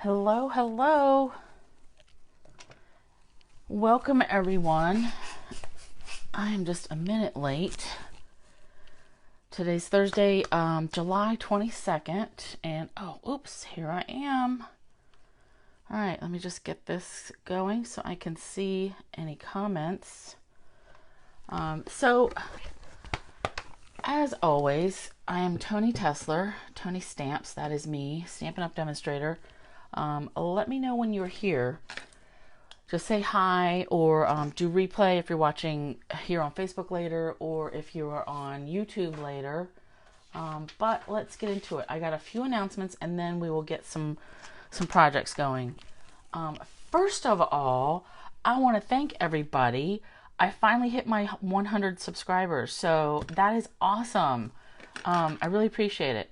Hello, hello. Welcome, everyone. I am just a minute late. Today's Thursday, July 22nd, and oops, here I am. All right, let me just get this going so I can see any comments. As always, I am Toni Tesler, ToniStamps, that is me, Stampin' Up! Demonstrator. Let me know when you're here. Just say hi, or do replay if you're watching here on Facebook later, or if you are on YouTube later. But let's get into it. I got a few announcements, and then we will get some projects going. First of all, I want to thank everybody. I finally hit my 100 subscribers, so that is awesome. I really appreciate it.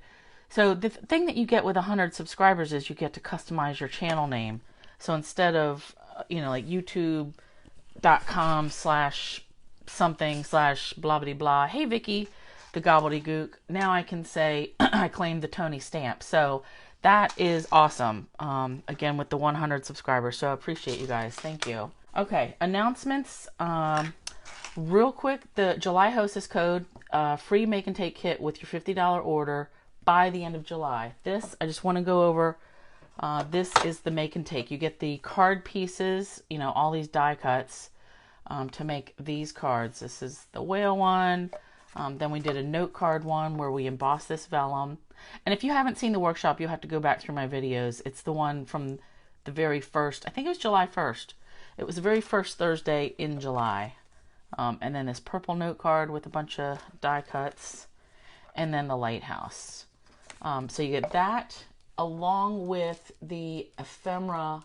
So the thing that you get with 100 subscribers is you get to customize your channel name. So instead of, like youtube.com/something/blah blah blah, hey Vicky, the gobbledygook, now I can say I claim the Toni stamp. So that is awesome. Again, with the 100 subscribers. So I appreciate you guys. Thank you. Okay, announcements. Real quick, the July Hostess code, free make and take kit with your $50 order by the end of July. This, I just want to go over. This is the make and take. You get the card pieces, all these die cuts to make these cards. This is the whale one. Then we did a note card one where we embossed this vellum. And if you haven't seen the workshop, you'll have to go back through my videos. It's the one from the very first, I think it was July 1st. It was the very first Thursday in July. And then this purple note card with a bunch of die cuts. And then the lighthouse. So you get that along with the ephemera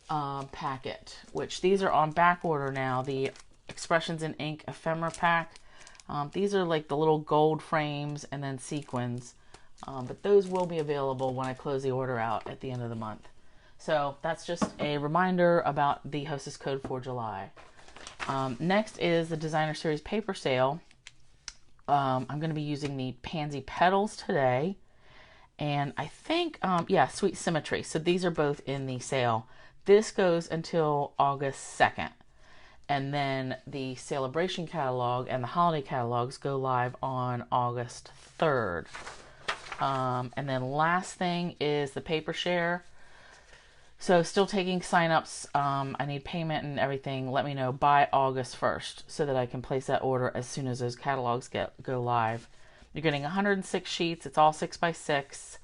packet, which these are on back order now. The Expressions in Ink ephemera pack. These are like the little gold frames and then sequins. But those will be available when I close the order out at the end of the month. So that's just a reminder about the Hostess code for July. Next is the Designer Series paper sale. I'm going to be using the Pansy Petals today. And I think, Sweet Symmetry. So these are both in the sale. This goes until August 2nd. And then the Sale-a-Bration catalog and the holiday catalogs go live on August 3rd. And then last thing is the paper share. So still taking signups. I need payment and everything. Let me know by August 1st so that I can place that order as soon as those catalogs go live. You're getting 106 sheets. It's all 6x6.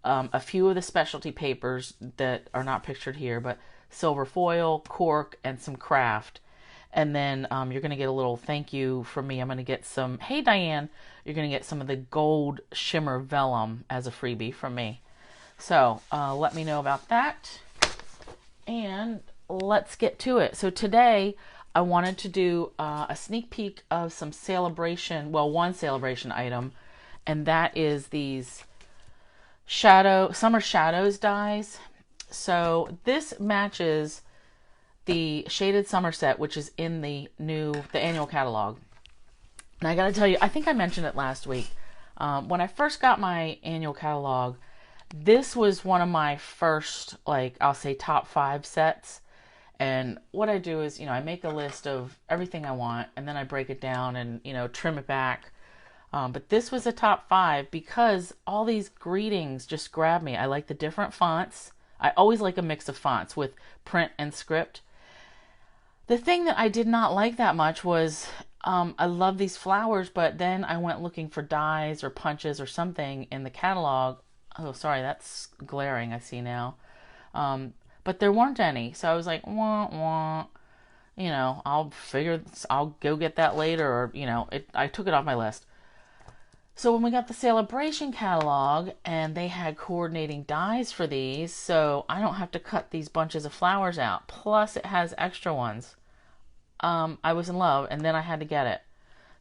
A few of the specialty papers that are not pictured here, but silver foil, cork, and some craft. And then you're going to get a little thank you from me. I'm going to get some, hey Diane, you're going to get some of the gold shimmer vellum as a freebie from me. So let me know about that. And let's get to it. So today I wanted to do a sneak peek of some Sale-a-Bration, one Sale-a-Bration item, and that is these Summer Shadows dies. So this matches the Shaded Summer set, which is in the annual catalog. And I gotta tell you, I think I mentioned it last week. When I first got my annual catalog, this was one of my first, I'll say top 5 sets. And what I do is, I make a list of everything I want, and then I break it down and, trim it back. But this was a top 5 because all these greetings just grab me. I like the different fonts. I always like a mix of fonts with print and script. The thing that I did not like that much was, I love these flowers, but then I went looking for dies or punches or something in the catalog. Oh, sorry, that's glaring, I see now. But there weren't any. So I was like, wah, wah. I'll go get that later. Or, I took it off my list. So when we got the Sale-a-Bration catalog, and they had coordinating dies for these, so I don't have to cut these bunches of flowers out. Plus, it has extra ones. I was in love, and then I had to get it.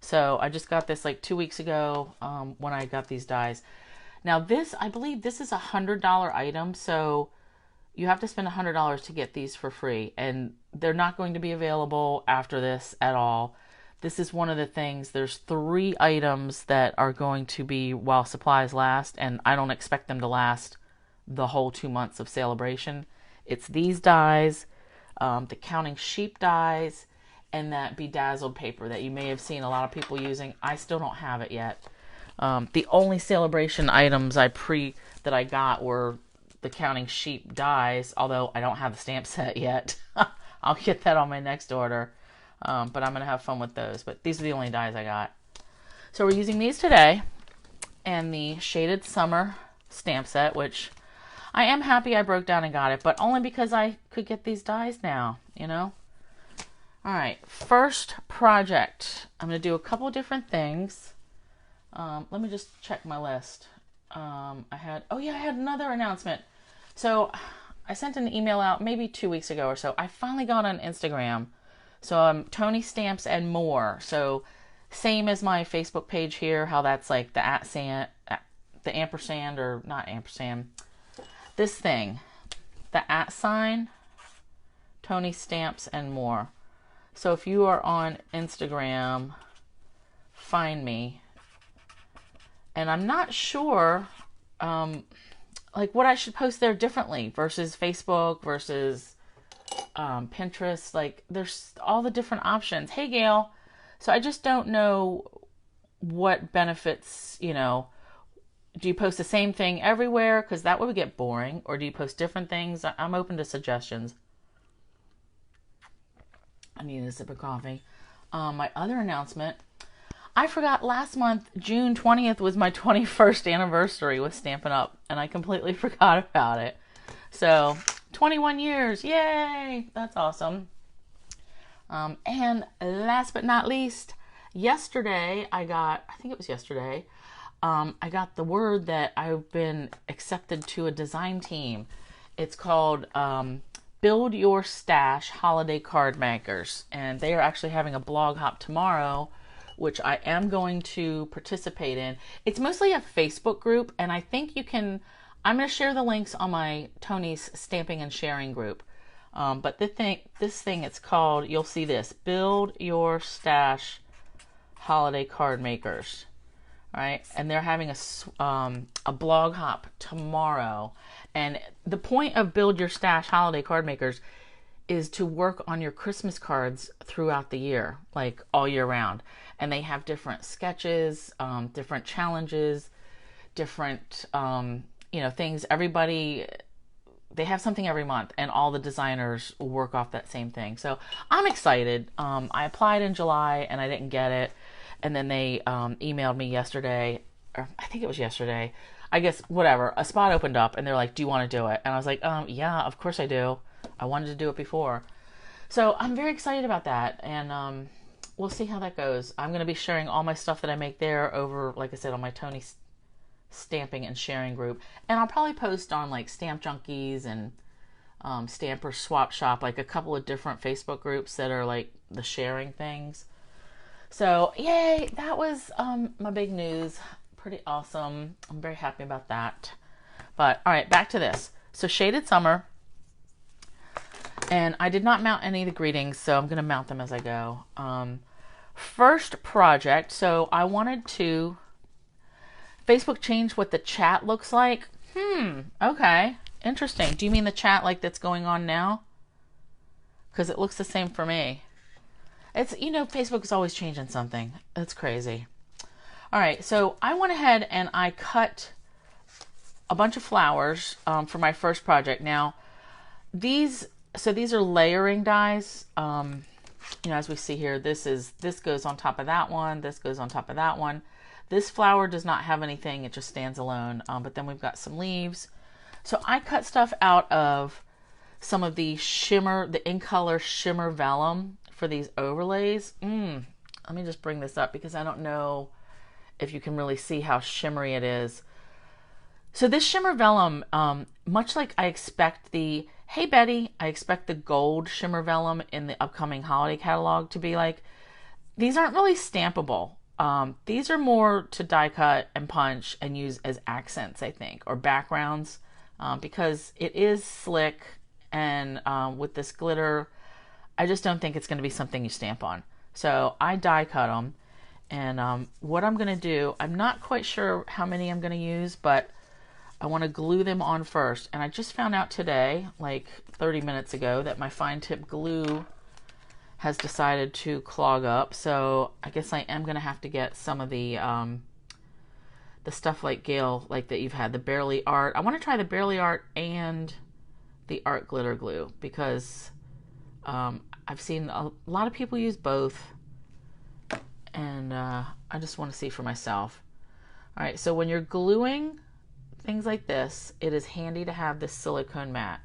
So I just got this 2 weeks ago when I got these dies. Now I believe this is a $100 item, so you have to spend $100 to get these for free, and they're not going to be available after this at all. This is one of the things, there's 3 items that are going to be while supplies last, and I don't expect them to last the whole 2 months of Sale-a-Bration. It's these dies, the Counting Sheep dies, and that bedazzled paper that you may have seen a lot of people using. I still don't have it yet. The only Sale-a-Bration items that I got were the Counting Sheep dies, although I don't have the stamp set yet. I'll get that on my next order, but I'm going to have fun with those. But these are the only dies I got. So we're using these today, and the Shaded Summer stamp set, which I am happy I broke down and got it, but only because I could get these dies now, you know? All right, first project. I'm going to do a couple different things. Let me just check my list. I had another announcement. So I sent an email out maybe 2 weeks ago or so. I finally got on Instagram. So ToniStamps and more. So same as my Facebook page here, how that's like the ampersand, or not ampersand. This thing, the @ sign, ToniStamps and more. So if you are on Instagram, find me. And I'm not sure like what I should post there differently versus Facebook versus Pinterest. Like there's all the different options. Hey Gail. So I just don't know what benefits, you know. Do you post the same thing everywhere? Because that would get boring. Or do you post different things? I'm open to suggestions. I need a sip of coffee. My other announcement, I forgot last month, June 20th was my 21st anniversary with Stampin' Up! And I completely forgot about it. So, 21 years. Yay! That's awesome. And last but not least, yesterday, I got the word that I've been accepted to a design team. It's called Build Your Stash Holiday Card Makers. And they are actually having a blog hop tomorrow, which I am going to participate in. It's mostly a Facebook group, and I think I'm going to share the links on my Toni's Stamping and Sharing group. But this thing, it's called, you'll see this, Build Your Stash Holiday Card Makers. All right, and they're having a blog hop tomorrow. And the point of Build Your Stash Holiday Card Makers is to work on your Christmas cards throughout the year, like all year round. And they have different sketches, different challenges, different, things. They have something every month, and all the designers will work off that same thing. So I'm excited. I applied in July, and I didn't get it. And then they emailed me yesterday, or I think it was yesterday. I guess, whatever, a spot opened up, and they're like, do you want to do it? And I was like, yeah, of course I do. I wanted to do it before. So I'm very excited about that, and we'll see how that goes. I'm going to be sharing all my stuff that I make there over, like I said, on my Toni Stamping and Sharing group. And I'll probably post on like Stamp Junkies and Stamper Swap Shop, like a couple of different Facebook groups that are like the sharing things. So yay, that was my big news. Pretty awesome. I'm very happy about that. But all right, back to this. So Shaded Summer. And I did not mount any of the greetings, so I'm going to mount them as I go. First project, so I wanted to Facebook change what the chat looks like. Okay, interesting. Do you mean the chat like that's going on now? Because it looks the same for me. It's, Facebook is always changing something. That's crazy. All right, so I went ahead and I cut a bunch of flowers for my first project. Now, these are layering dies. As we see here, this goes on top of that one. This goes on top of that one. This flower does not have anything. It just stands alone. But then we've got some leaves. So I cut stuff out of some of the In Color shimmer vellum for these overlays. Let me just bring this up because I don't know if you can really see how shimmery it is. So this shimmer vellum, much like I expect Hey Betty, I expect the gold shimmer vellum in the upcoming holiday catalog to be like, these aren't really stampable. These are more to die cut and punch and use as accents, I think, or backgrounds, because it is slick, and with this glitter, I just don't think it's going to be something you stamp on. So I die cut them, and what I'm going to do, I'm not quite sure how many I'm going to use, but I want to glue them on first. And I just found out today, like 30 minutes ago, that my fine tip glue has decided to clog up. So I guess I am going to have to get some of the stuff like Gail, like that you've had, the Barely Art. I want to try the Barely Art and the Art Glitter Glue because I've seen a lot of people use both, and I just want to see for myself. All right, so when you're gluing things like this, it is handy to have this silicone mat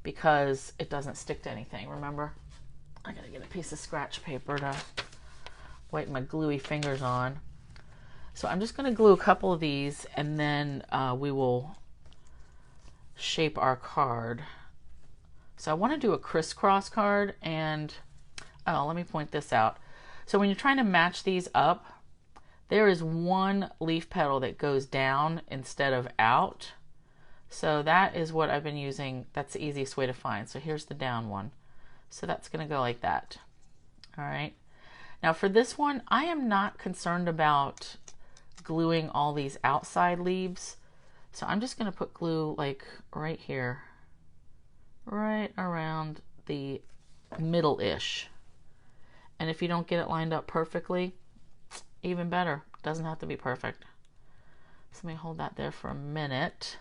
because it doesn't stick to anything. Remember, I gotta get a piece of scratch paper to wipe my gluey fingers on. So I'm just gonna glue a couple of these, and then we will shape our card. So I want to do a crisscross card, and oh, let me point this out. So when you're trying to match these up, there is one leaf petal that goes down instead of out. So that is what I've been using. That's the easiest way to find. So here's the down one. So that's going to go like that. All right. Now for this one, I am not concerned about gluing all these outside leaves. So I'm just going to put glue like right here, right around the middle-ish. And if you don't get it lined up perfectly, even better. Doesn't have to be perfect. So let me hold that there for a minute.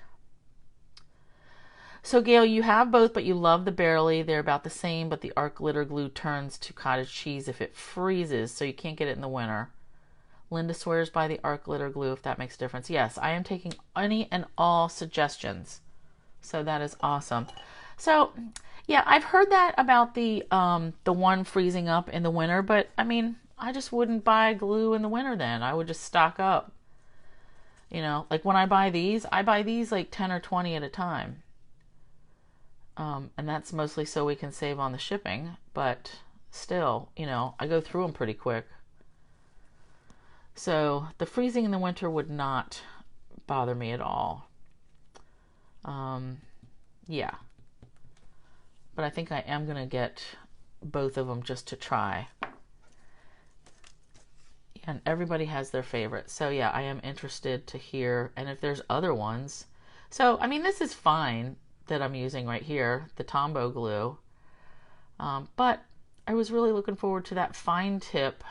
So Gail, you have both, but you love the Barely. They're about the same, but the Art Glitter Glue turns to cottage cheese if it freezes, so you can't get it in the winter. Linda swears by the Art Glitter Glue, if that makes a difference. Yes, I am taking any and all suggestions. So that is awesome. So yeah, I've heard that about the one freezing up in the winter, but I mean, I just wouldn't buy glue in the winter then. I would just stock up. You know, like when I buy these like 10 or 20 at a time. And that's mostly so we can save on the shipping, but still, you know, I go through them pretty quick. So the freezing in the winter would not bother me at all. Yeah. But I think I am going to get both of them just to try. And everybody has their favorite. So yeah, I am interested to hear. And if there's other ones. So, I mean, this is fine that I'm using right here, the Tombow glue. But I was really looking forward to that fine tip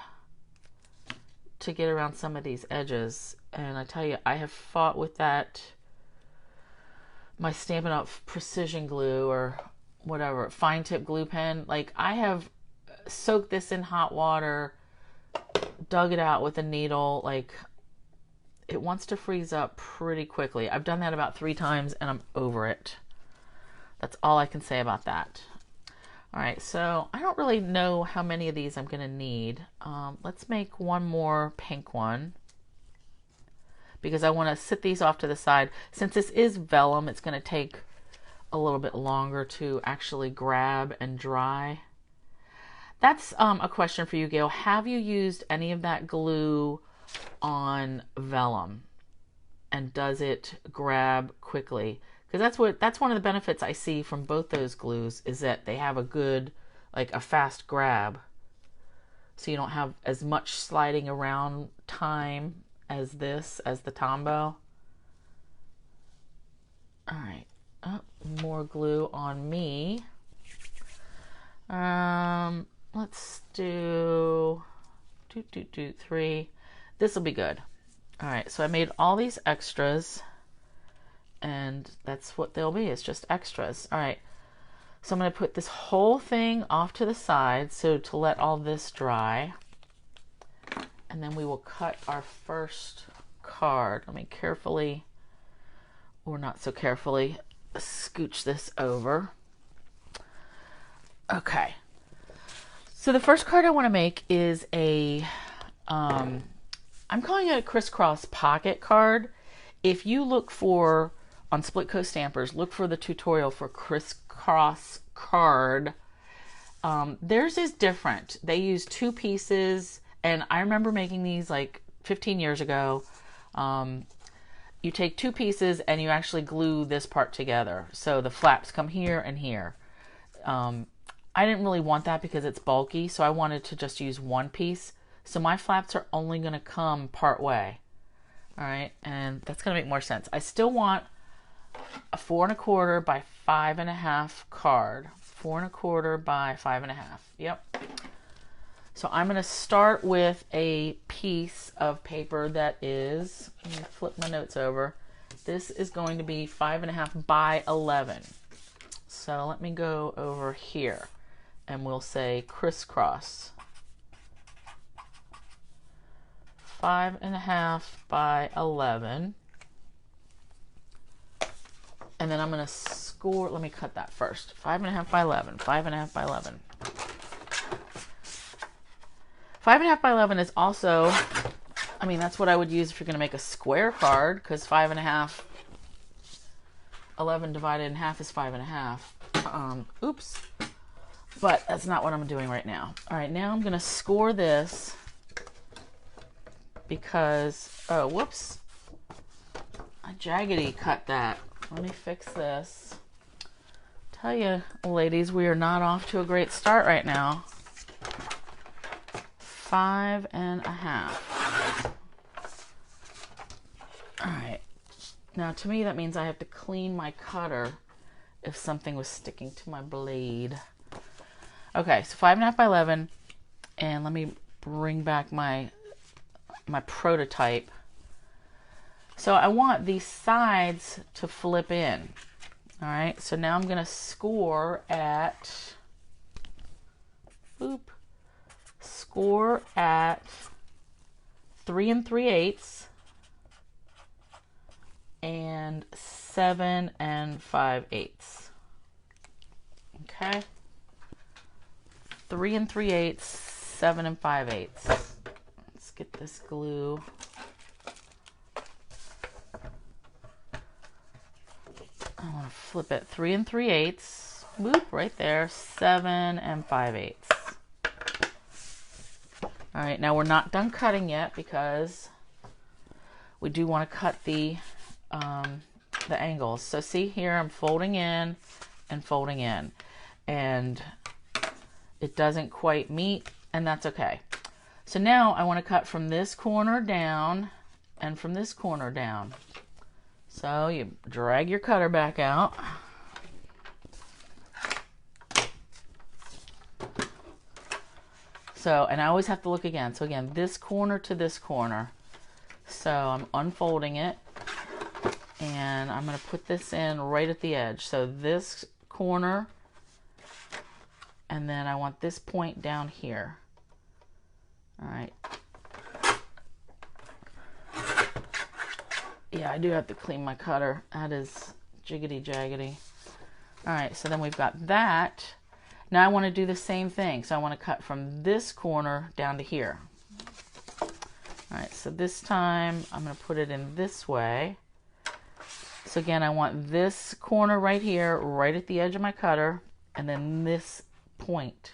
to get around some of these edges. And I tell you, I have fought with that, my Stampin' Up! Precision glue or whatever, fine tip glue pen. Like, I have soaked this in hot water, dug it out with a needle. Like, it wants to freeze up pretty quickly. I've done that about 3 times and I'm over it. That's all I can say about that. All right, so I don't really know how many of these I'm going to need. Let's make one more pink one because I want to sit these off to the side. Since this is vellum, it's going to take a little bit longer to actually grab and dry. That's a question for you, Gail. Have you used any of that glue on vellum? And does it grab quickly? Because that's one of the benefits I see from both those glues is that they have a good, like a fast grab. So you don't have as much sliding around time as the Tombow. All right, more glue on me. Let's do 3. This will be good. All right, so I made all these extras. And that's what they'll be. It's just extras. All right. So I'm going to put this whole thing off to the side so to let all this dry. And then we will cut our first card. Let me carefully, or not so carefully, scooch this over. Okay. So the first card I want to make is a, I'm calling it a crisscross pocket card. If you look for, on Split Coast Stampers, look for the tutorial for crisscross card. Theirs is different. They use 2 pieces, and I remember making these like 15 years ago. You take 2 pieces and you actually glue this part together. So the flaps come here and here. I didn't really want that because it's bulky, so I wanted to just use 1 piece. So my flaps are only going to come part way. All right, and that's going to make more sense. I still want a 4 1/4 by 5 1/2 card. 4 1/4 by 5 1/2. Yep. So I'm going to start with a piece of paper that is, let me flip my notes over. This is going to be 5 1/2 by 11. So let me go over here and we'll say crisscross. 5 1/2 by 11. And then I'm going to score, let me cut that first. 5 1/2 by 11, 5 1/2 by 11. 5 1/2 by 11 is also, I mean, that's what I would use if you're going to make a square card, because 5 1/2, 11 divided in half is 5 1/2. Oops. But that's not what I'm doing right now. All right, now I'm going to score this because, oh, whoops. I jaggedy cut that. Let me fix this. Tell you, ladies, we are not off to a great start right now. 5 1/2. All right. Now, to me, that means I have to clean my cutter if something was sticking to my blade. Okay, so 5 1/2 by 11. And let me bring back my prototype. So I want these sides to flip in. All right, so now I'm going to score at, boop, score at 3 3/8 and 7 5/8. Okay, 3 3/8, 7 5/8. Let's get this glue. I want to flip it 3 3/8, whoop, right there, 7 5/8. All right, now we're not done cutting yet because we do want to cut the angles. So see here, I'm folding in and folding in, and it doesn't quite meet, and that's okay. So now I want to cut from this corner down and from this corner down. So you drag your cutter back out. So, and I always have to look again. So again, this corner to this corner. So I'm unfolding it and I'm going to put this in right at the edge. So this corner, and then I want this point down here. All right. Yeah, I do have to clean my cutter. That is jiggity jaggedy. All right, so then we've got that. Now I want to do the same thing. So I want to cut from this corner down to here. All right, so this time I'm going to put it in this way. So again, I want this corner right here, right at the edge of my cutter, and then this point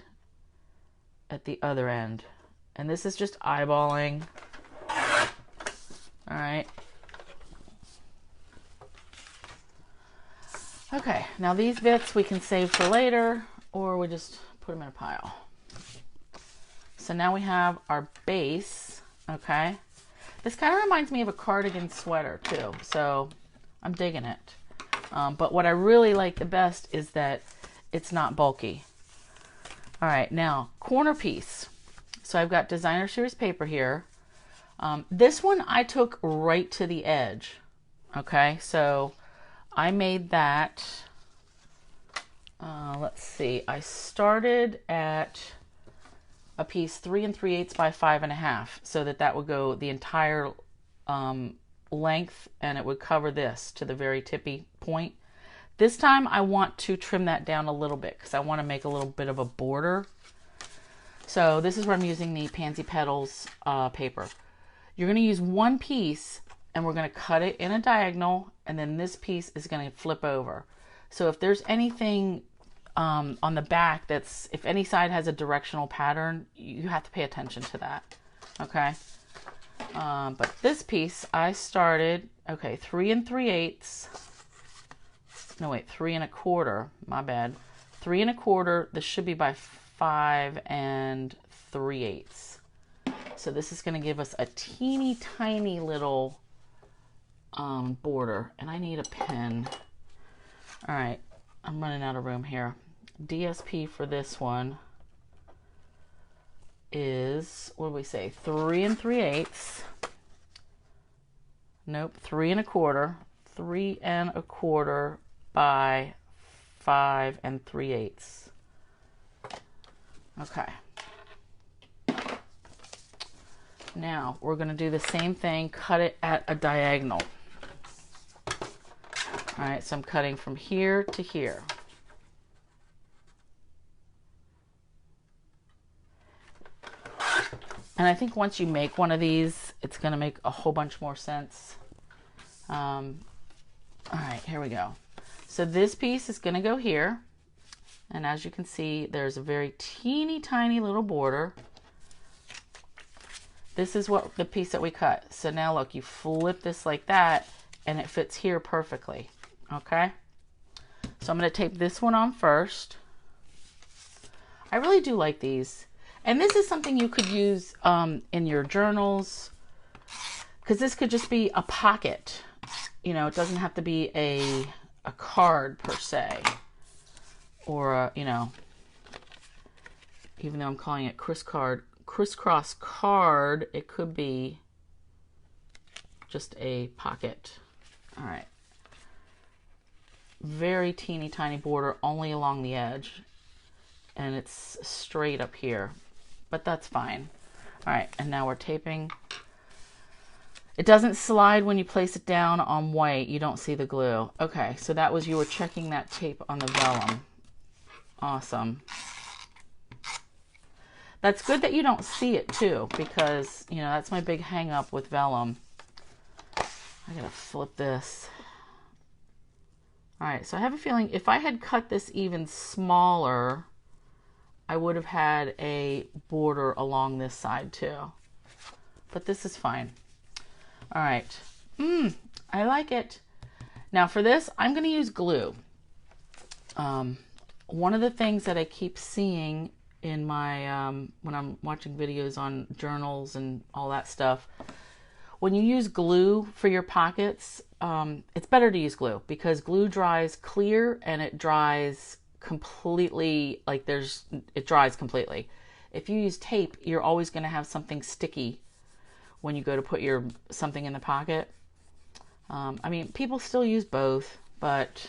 at the other end. And this is just eyeballing. All right. Okay, now these bits we can save for later, or we just put them in a pile. So now we have our base, okay? This kind of reminds me of a cardigan sweater too, so I'm digging it. But what I really like the best is that it's not bulky. All right, now corner piece. So I've got designer series paper here. This one I took right to the edge, okay? So I made that, let's see, I started at a piece 3 3/8 by 5 1/2, so that would go the entire length, and it would cover this to the very tippy point. This time I want to trim that down a little bit because I want to make a little bit of a border. So this is where I'm using the Pansy Petals paper. You're going to use one piece and we're going to cut it in a diagonal, and then this piece is going to flip over. So if there's anything on the back that's, if any side has a directional pattern, you have to pay attention to that, okay? But this piece I started, okay, 3 3/8, no wait, 3 1/4, my bad. 3 1/4, this should be by 5 3/8. So this is going to give us a teeny tiny little border, and I need a pen. All right, I'm running out of room here. DSP for this one is, what do we say, 3 3/8. Nope, 3 1/4. 3 1/4 by 5 3/8. Okay. Now we're going to do the same thing, cut it at a diagonal. All right, so I'm cutting from here to here. And I think once you make one of these, it's going to make a whole bunch more sense. All right, here we go. So this piece is going to go here. And as you can see, there's a very teeny tiny little border. This is what the piece that we cut. So now look, you flip this like that and it fits here perfectly. Okay. So I'm going to tape this one on first. I really do like these. And this is something you could use in your journals, because this could just be a pocket. You know, it doesn't have to be a card per se, or a, you know, even though I'm calling it crisscross card, it could be just a pocket. All right. Very teeny tiny border only along the edge, and it's straight up here, but that's fine. All right, and now we're taping. It doesn't slide when you place it down on white. You don't see the glue. Okay, so that was, you were checking that tape on the vellum. Awesome. That's good that you don't see it too, because, you know, that's my big hang up with vellum. I gotta flip this. All right, so I have a feeling if I had cut this even smaller, I would have had a border along this side too. But this is fine. All right. I like it. Now for this, I'm going to use glue. One of the things that I keep seeing in my, when I'm watching videos on journals and all that stuff, when you use glue for your pockets, it's better to use glue because glue dries clear and it dries completely, like it dries completely. If you use tape, you're always going to have something sticky when you go to put something in the pocket. I mean, people still use both, but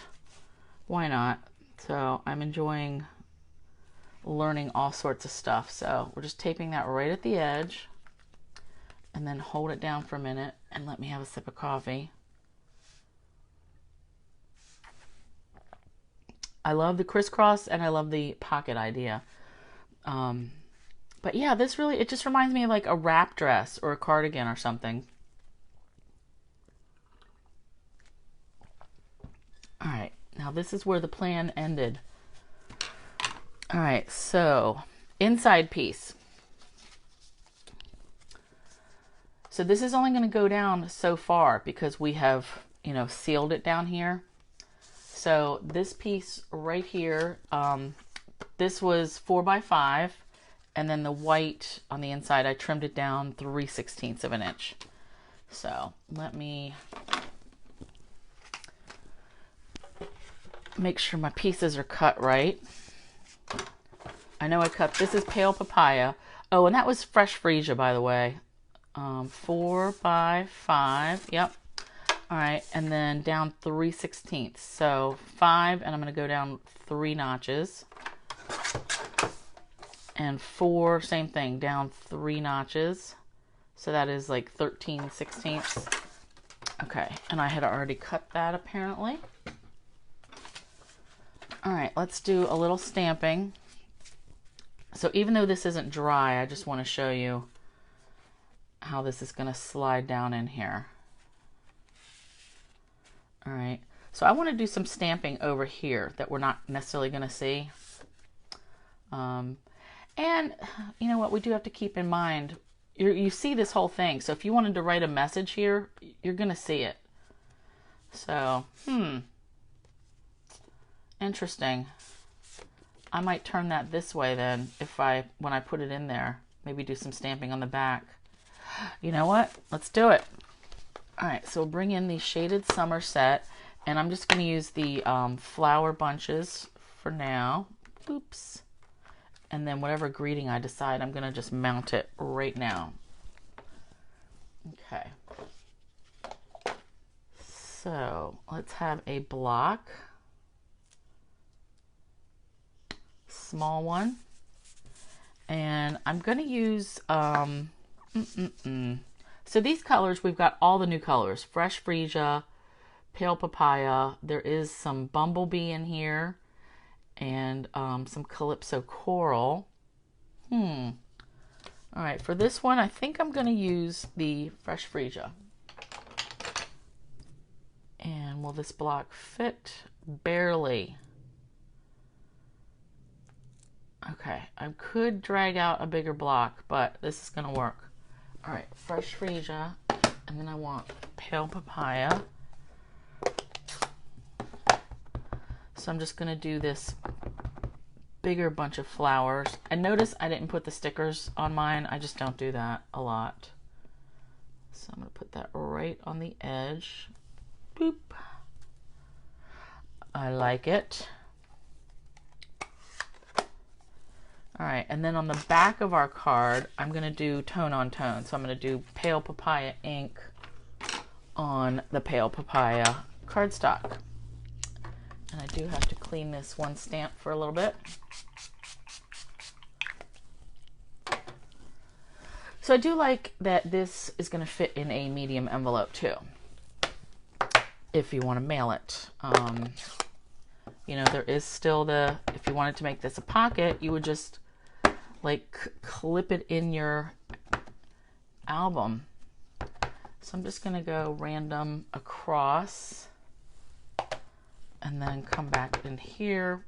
why not? So I'm enjoying learning all sorts of stuff. So we're just taping that right at the edge, and then hold it down for a minute and let me have a sip of coffee. I love the crisscross and I love the pocket idea. But yeah, this really, it just reminds me of like a wrap dress or a cardigan or something. All right, now this is where the plan ended. All right, so inside piece. So this is only going to go down so far because we have, you know, sealed it down here. So this piece right here, this was 4 by 5. And then the white on the inside, I trimmed it down 3/16 of an inch. So let me make sure my pieces are cut right. I know I cut, this is pale papaya. Oh, and that was fresh freesia, by the way. 4 by 5, yep. All right, and then down 3/16. So 5, and I'm going to go down 3 notches. And 4, same thing, down 3 notches. So that is like 13/16. Okay, and I had already cut that apparently. All right, let's do a little stamping. So even though this isn't dry, I just want to show you how this is going to slide down in here. All right, so I want to do some stamping over here that we're not necessarily going to see. And you know what, we do have to keep in mind, you see this whole thing. So if you wanted to write a message here, you're going to see it. So, interesting. I might turn that this way then when I put it in there, maybe do some stamping on the back. You know what? Let's do it. All right, so we'll bring in the Shaded Somerset. And I'm just going to use the flower bunches for now. Oops. And then whatever greeting I decide, I'm going to just mount it right now. Okay. So let's have a block. Small one. And I'm going to use, so these colors, we've got all the new colors. Fresh Freesia, Pale Papaya. There is some Bumblebee in here. And some Calypso Coral. All right, for this one, I think I'm going to use the Fresh Freesia. And will this block fit? Barely. Okay, I could drag out a bigger block, but this is going to work. All right, Fresh Freesia, and then I want Pale Papaya. So I'm just going to do this bigger bunch of flowers. And notice I didn't put the stickers on mine. I just don't do that a lot. So I'm going to put that right on the edge. Boop. I like it. All right, and then on the back of our card, I'm going to do tone on tone. So I'm going to do Pale Papaya ink on the Pale Papaya cardstock. And I do have to clean this one stamp for a little bit. So I do like that this is going to fit in a medium envelope too, if you want to mail it. You know, there is still if you wanted to make this a pocket, you would just like clip it in your album. So I'm just going to go random across. And then come back in here,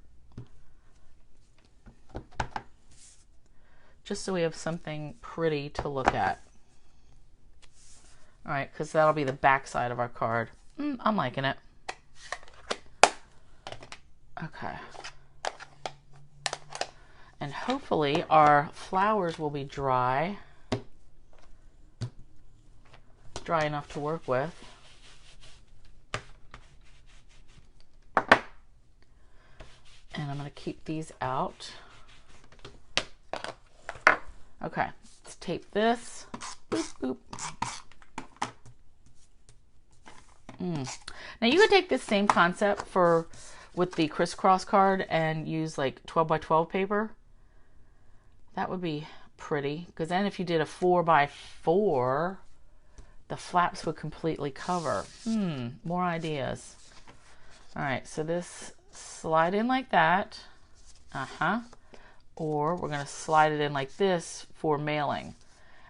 just so we have something pretty to look at. All right, because that'll be the back side of our card. I'm liking it. Okay. And hopefully our flowers will be dry enough to work with. And I'm going to keep these out. Okay, let's tape this. Boop, boop. Now you could take this same concept with the crisscross card and use like 12 by 12 paper. That would be pretty, because then if you did a 4 by 4, the flaps would completely cover. More ideas. All right, so this slide in like that. Or we're going to slide it in like this for mailing.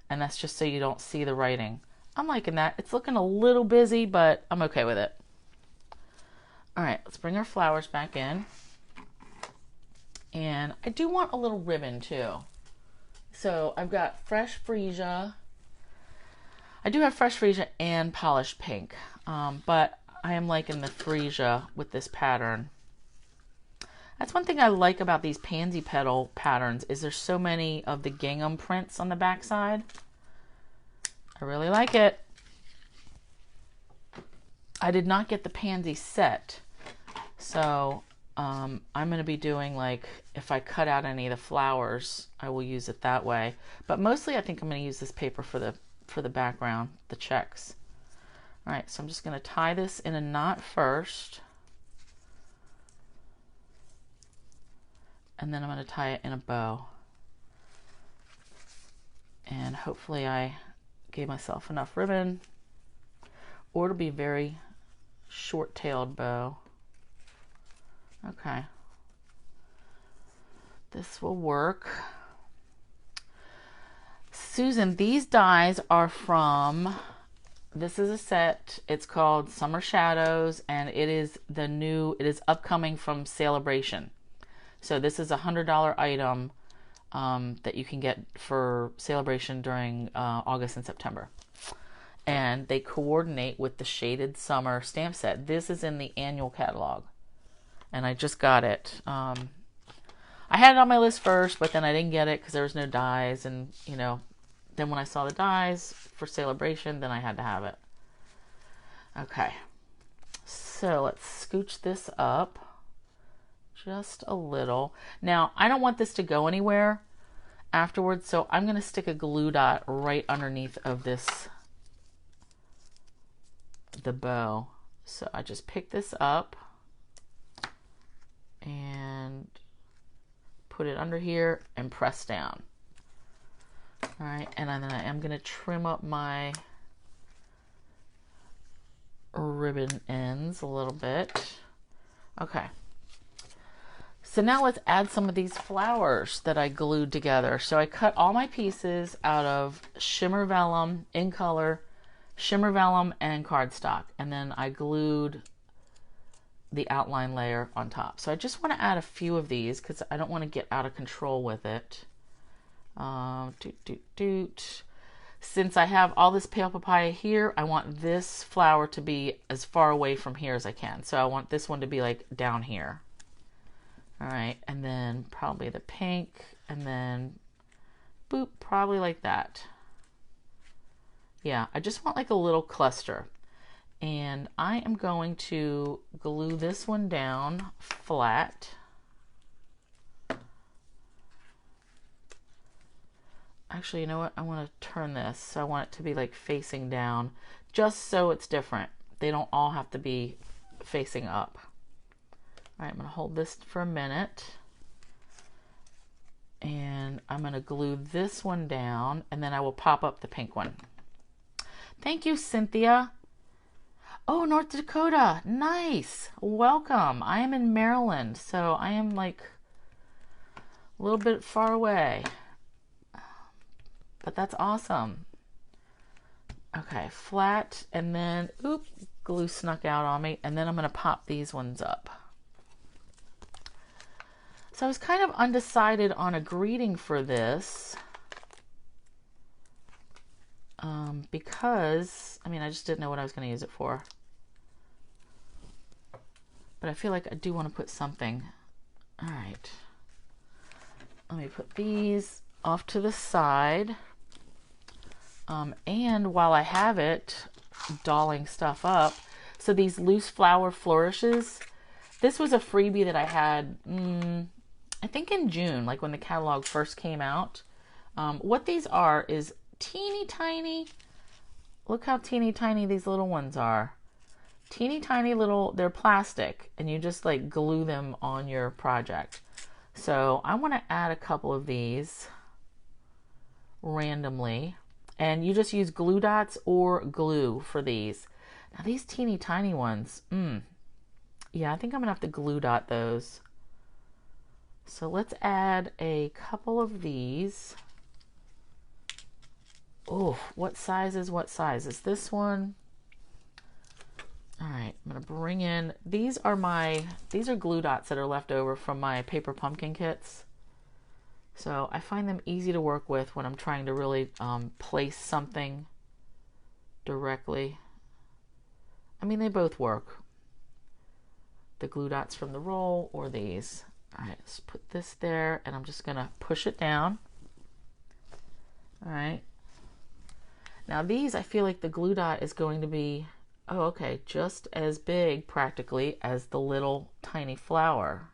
And that's just so you don't see the writing. I'm liking that. It's looking a little busy, but I'm okay with it. All right, let's bring our flowers back in. And I do want a little ribbon too. So I've got Fresh Freesia. I do have Fresh Freesia and Polished Pink. But I am liking the Freesia with this pattern. That's one thing I like about these pansy petal patterns, is there's so many of the gingham prints on the back side. I really like it. I did not get the pansy set, so I'm going to be doing, like, if I cut out any of the flowers, I will use it that way. But mostly I think I'm going to use this paper for the background, the checks. All right, so I'm just going to tie this in a knot first. And then I'm going to tie it in a bow. And hopefully I gave myself enough ribbon, or it'll be a very short-tailed bow. Okay. This will work. Susan, these dies are from, this is a set, it's called Summer Shadows, and it is upcoming from Sale-a-Bration. So this is a $100 item that you can get for Sale-a-Bration during August and September. And they coordinate with the Shaded Summer stamp set. This is in the annual catalog. And I just got it. I had it on my list first, but then I didn't get it because there was no dies. And, you know, then when I saw the dies for Sale-a-Bration, then I had to have it. Okay. So let's scooch this up just a little. Now, I don't want this to go anywhere afterwards, so I'm going to stick a glue dot right underneath of this, the bow. So I just pick this up and put it under here and press down. All right, and then I am going to trim up my ribbon ends a little bit. Okay. So now let's add some of these flowers that I glued together. So I cut all my pieces out of shimmer vellum, in color, shimmer vellum, and cardstock. And then I glued the outline layer on top. So I just want to add a few of these because I don't want to get out of control with it. Since I have all this pale papaya here, I want this flower to be as far away from here as I can. So I want this one to be like down here. All right, and then probably the pink, and then boop, probably like that. Yeah, I just want like a little cluster. And I am going to glue this one down flat. Actually, you know what? I want to turn this. So I want it to be like facing down, just so it's different. They don't all have to be facing up. All right, I'm going to hold this for a minute. And I'm going to glue this one down, and then I will pop up the pink one. Thank you, Cynthia. Oh, North Dakota. Nice. Welcome. I am in Maryland, so I am like a little bit far away. But that's awesome. Okay, flat, and then, oop, glue snuck out on me, and then I'm going to pop these ones up. So I was kind of undecided on a greeting for this because, I mean, I just didn't know what I was going to use it for. But I feel like I do want to put something. All right. Let me put these off to the side. And while I have it, dolling stuff up, so these loose flower flourishes, this was a freebie that I had, I think in June, like when the catalog first came out. What these are is teeny tiny, look how teeny tiny these little ones are. Teeny tiny little, they're plastic, and you just like glue them on your project. So I want to add a couple of these randomly, and you just use glue dots or glue for these. Now these teeny tiny ones, yeah, I think I'm gonna have to glue dot those. So let's add a couple of these. Oh, what size is what size? Is this one? All right, I'm gonna bring in, these are glue dots that are left over from my paper pumpkin kits. So I find them easy to work with when I'm trying to really place something directly. I mean, they both work. The glue dots from the roll or these. All right, let's put this there, and I'm just gonna push it down. All right. Now these, I feel like the glue dot is going to be, oh, okay, just as big practically as the little tiny flower.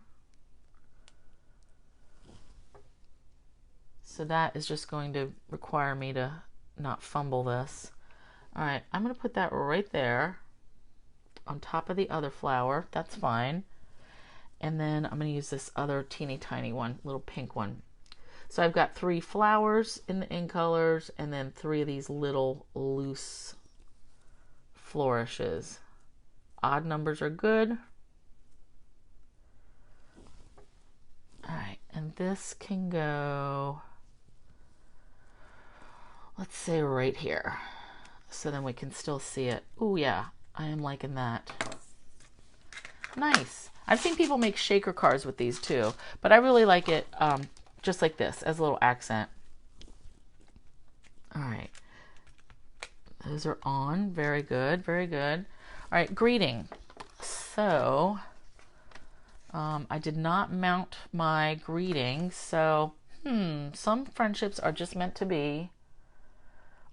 So that is just going to require me to not fumble this. All right, I'm gonna put that right there on top of the other flower. That's fine. And then I'm going to use this other teeny tiny one, little pink one. So I've got 3 flowers in the in colors, and then 3 of these little loose flourishes. Odd numbers are good. All right, and this can go, let's say right here. So then we can still see it. Oh yeah, I am liking that. Nice. I've seen people make shaker cards with these too, but I really like it just like this as a little accent. All right. Those are on. Very good. Very good. All right. Greeting. So I did not mount my greeting. So some friendships are just meant to be,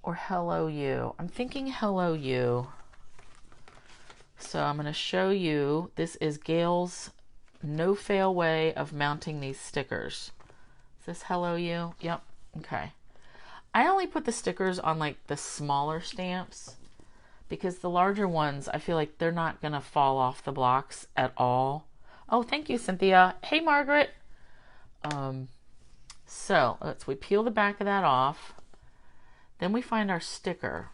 or hello you. I'm thinking hello you. So I'm going to show you, this is Gail's no fail way of mounting these stickers. Is this hello you? Yep. Okay. I only put the stickers on like the smaller stamps because the larger ones, I feel like they're not going to fall off the blocks at all. Oh, thank you, Cynthia. Hey, Margaret. So we peel the back of that off. Then we find our sticker.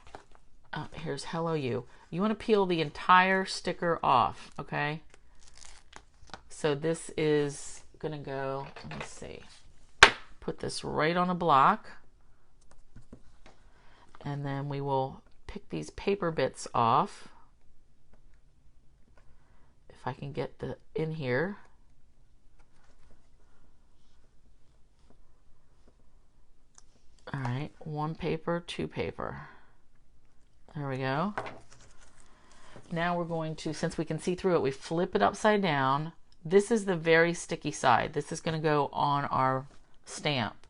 Here's hello you. You want to peel the entire sticker off, okay? So this is going to go, let me see. Put this right on a block. And then we will pick these paper bits off. If I can get the in here. All right, one paper, two paper. There we go. Now we're going to, since we can see through it, we flip it upside down. This is the very sticky side. This is going to go on our stamp.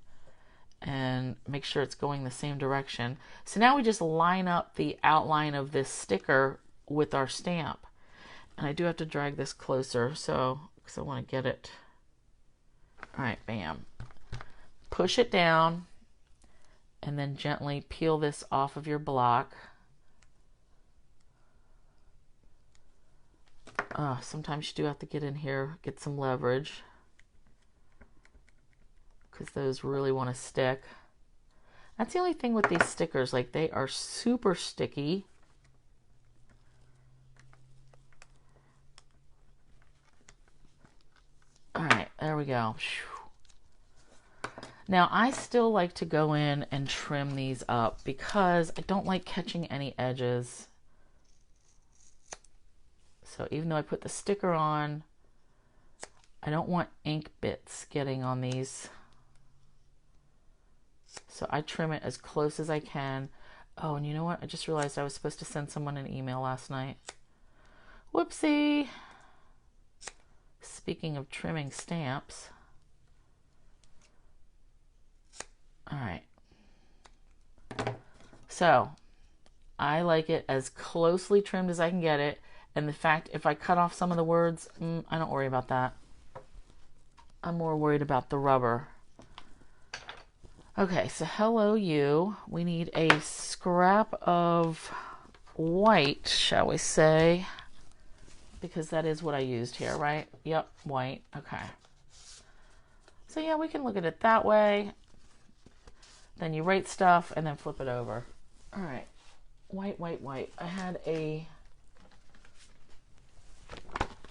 And make sure it's going the same direction. So now we just line up the outline of this sticker with our stamp. And I do have to drag this closer, so because I want to get it. All right, bam. Push it down and then gently peel this off of your block. Sometimes you do have to get in here, get some leverage, because those really want to stick. That's the only thing with these stickers, like they are super sticky. All right, there we go. Now I still like to go in and trim these up because I don't like catching any edges. So even though I put the sticker on, I don't want ink bits getting on these. So I trim it as close as I can. Oh, and you know what? I just realized I was supposed to send someone an email last night. Whoopsie. Speaking of trimming stamps. All right. So I like it as closely trimmed as I can get it. And the fact, if I cut off some of the words, I don't worry about that. I'm more worried about the rubber. Okay, so hello you. We need a scrap of white, shall we say, because that is what I used here, right? Yep, white. Okay. So yeah, we can look at it that way. Then you rate stuff and then flip it over. All right, white, white, white. I had a,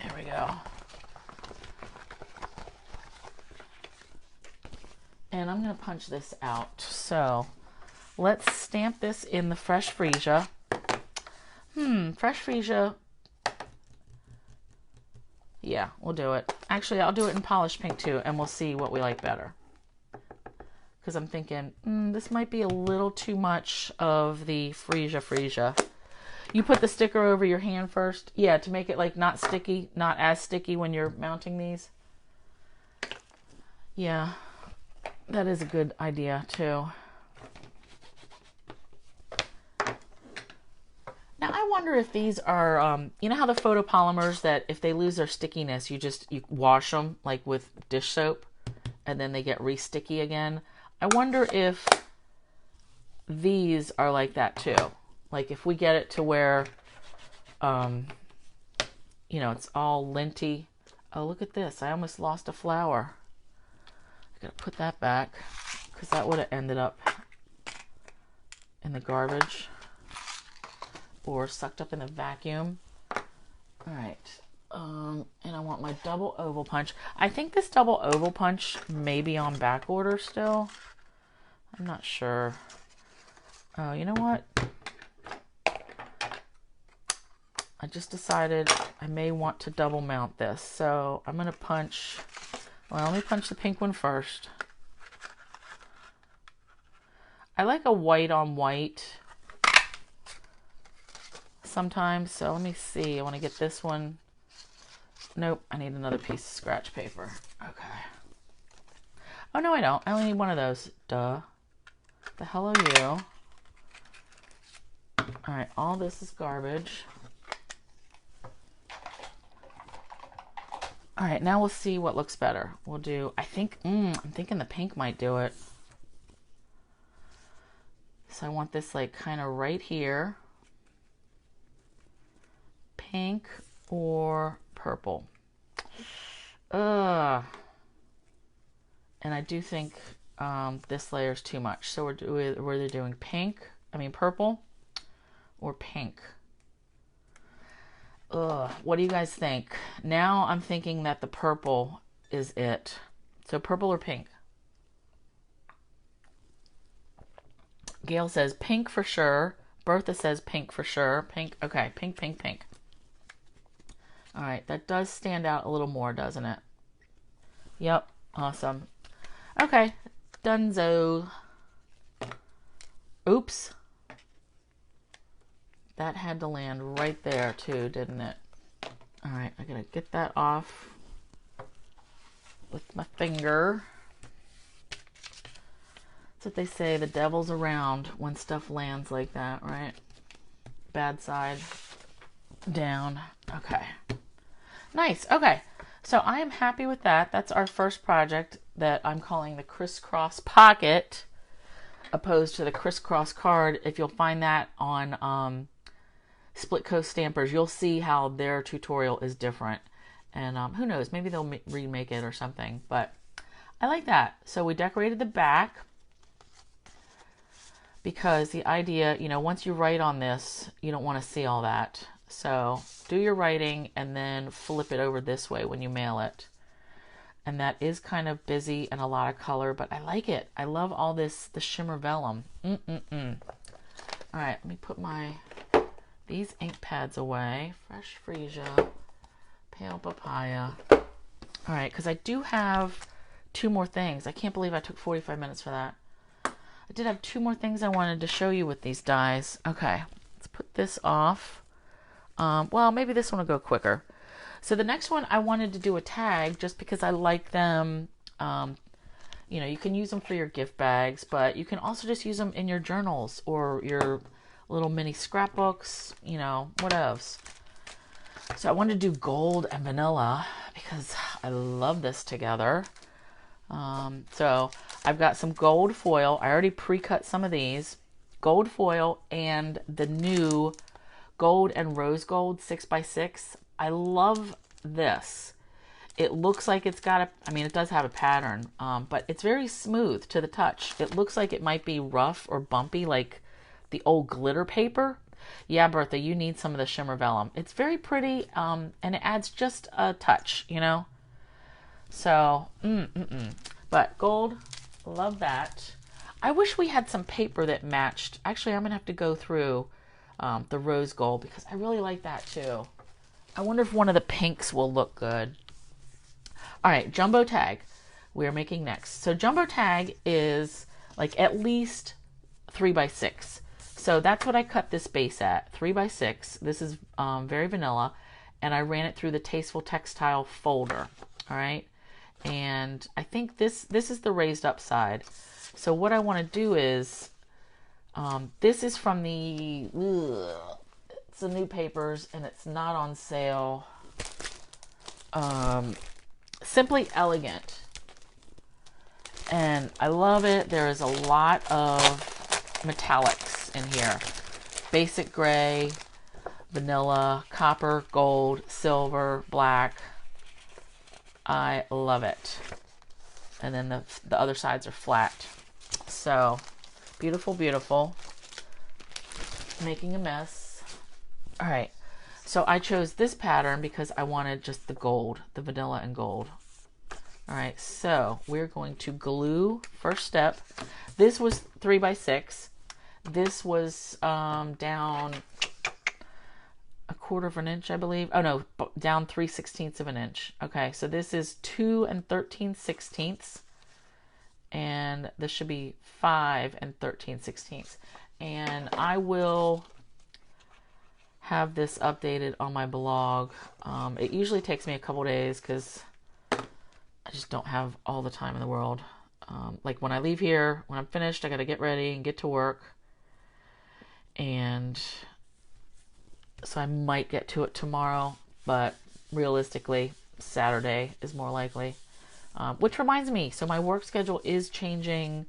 there we go. And I'm going to punch this out. So let's stamp this in the fresh freesia. Fresh freesia. Yeah, we'll do it. Actually, I'll do it in polished pink too, and we'll see what we like better. Because I'm thinking, this might be a little too much of the freesia. You put the sticker over your hand first? Yeah, to make it like not sticky, not as sticky when you're mounting these. Yeah. That is a good idea too. Now I wonder if these are, you know how the photopolymers that if they lose their stickiness, you wash them like with dish soap and then they get re-sticky again. I wonder if these are like that too. Like if we get it to where, you know, it's all linty. Oh, look at this. I almost lost a flower. Gotta put that back because that would have ended up in the garbage or sucked up in the vacuum. All right. And I want my double oval punch. I think this double oval punch may be on back order still. I'm not sure. Oh, you know what? I just decided I may want to double mount this. So I'm going to punch. Well, let me punch the pink one first. I like a white on white sometimes, so let me see. I want to get this one. Nope, I need another piece of scratch paper. Okay. Oh, no, I don't. I only need one of those. Duh. The hell are you? All right, all this is garbage. All right, now we'll see what looks better. We'll do, I'm thinking the pink might do it. So I want this like kind of right here. Pink or purple. And I do think this layer is too much. So we're either doing purple or pink. What do you guys think? Now I'm thinking that the purple is it. So purple or pink? Gail says pink for sure. Bertha says pink for sure. Pink. Okay, pink, pink, pink. All right, that does stand out a little more, doesn't it? Yep, awesome. Okay, donezo. Oops. That had to land right there too, didn't it? All right, I gotta get that off with my finger. That's what they say, the devil's around when stuff lands like that, right? Bad side down. Okay. Nice. Okay. So I am happy with that. That's our first project that I'm calling the crisscross pocket, opposed to the crisscross card. If you'll find that on Split Coast Stampers, you'll see how their tutorial is different. And who knows, maybe they'll remake it or something. But I like that. So we decorated the back because the idea, once you write on this, you don't want to see all that. So do your writing and then flip it over this way when you mail it. And that is kind of busy and a lot of color, but I like it. I love all the shimmer vellum. All right, let me put these ink pads away. Fresh freesia, pale papaya. All right, because I do have 2 more things. I can't believe I took 45 minutes for that. I did have 2 more things I wanted to show you with these dies. Okay, let's put this off. Well, maybe this one will go quicker. So the next one, I wanted to do a tag just because I like them. You can use them for your gift bags, but you can also just use them in your journals or your little mini scrapbooks, what else. So I wanted to do gold and vanilla because I love this together. So I've got some gold foil. I already pre-cut some of these. Gold foil and the new gold and rose gold 6x6. I love this. It looks like it's got it does have a pattern, but it's very smooth to the touch. It looks like it might be rough or bumpy like the old glitter paper. Yeah, Bertha, you need some of the shimmer vellum. It's very pretty, and it adds just a touch, So, but gold, love that. I wish we had some paper that matched. Actually, I'm going to have to go through the rose gold because I really like that too. I wonder if one of the pinks will look good. All right, jumbo tag we're making next. So jumbo tag is like at least 3x6. So that's what I cut this base at, 3x6. This is very vanilla, and I ran it through the Tasteful Textile folder. All right, and I think this is the raised up side. So what I want to do is, this is from it's the new papers, and it's not on sale. Simply Elegant, and I love it. There is a lot of metallics in here. Basic gray, vanilla, copper, gold, silver, black. I love it. And then the other sides are flat. So beautiful, beautiful. Making a mess. All right. So I chose this pattern because I wanted just the gold, the vanilla and gold. All right. So we're going to glue. First step. This was 3x6. This was down 1/4 of an inch, I believe. Oh no, down 3/16 of an inch. Okay, so this is 2 13/16, and this should be 5 13/16. And I will have this updated on my blog. It usually takes me a couple days because I just don't have all the time in the world. Like when I leave here, when I'm finished, I got to get ready and get to work. And so I might get to it tomorrow, but realistically, Saturday is more likely. Which reminds me, so my work schedule is changing.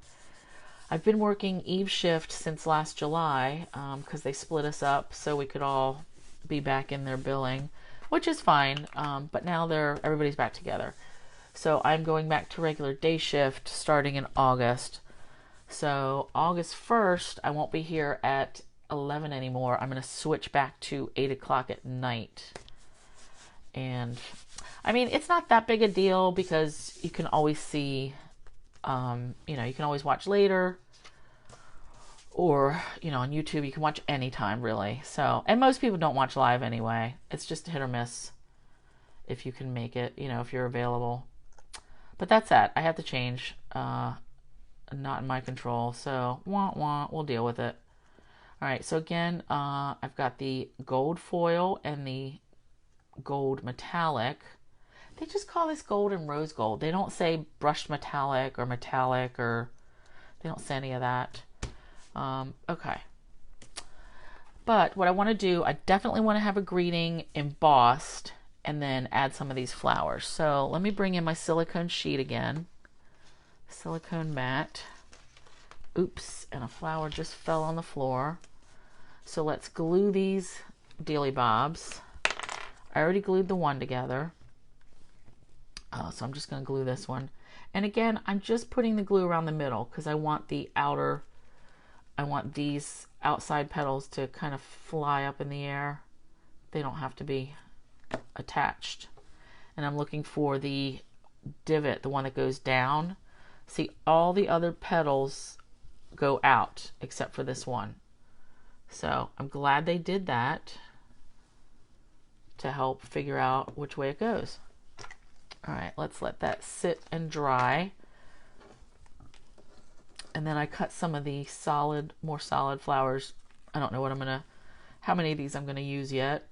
I've been working eve shift since last July because they split us up so we could all be back in their billing, which is fine. But now everybody's back together. So I'm going back to regular day shift starting in August. So August 1st, I won't be here at 11 anymore. I'm going to switch back to 8 o'clock at night. And I mean, it's not that big a deal because you can always see, you can always watch later, or, on YouTube, you can watch anytime really. So, and most people don't watch live anyway. It's just hit or miss if you can make it, if you're available. But that's that. I have to change. Not in my control. So, we'll deal with it. All right. So again, I've got the gold foil and the gold metallic. They just call this gold and rose gold. They don't say brushed metallic, or they don't say any of that. Okay. But what I want to do, I definitely want to have a greeting embossed and then add some of these flowers. So let me bring in my silicone sheet again. Silicone mat. Oops, and a flower just fell on the floor. So let's glue these dealy bobs. I already glued the one together. So I'm just going to glue this one. And again, I'm just putting the glue around the middle because I want these outside petals to kind of fly up in the air. They don't have to be attached. And I'm looking for the divot, the one that goes down. See, all the other petals go out except for this one. So I'm glad they did that to help figure out which way it goes. All right, let's let that sit and dry. And then I cut some of the more solid flowers. I don't know how many of these I'm gonna use yet.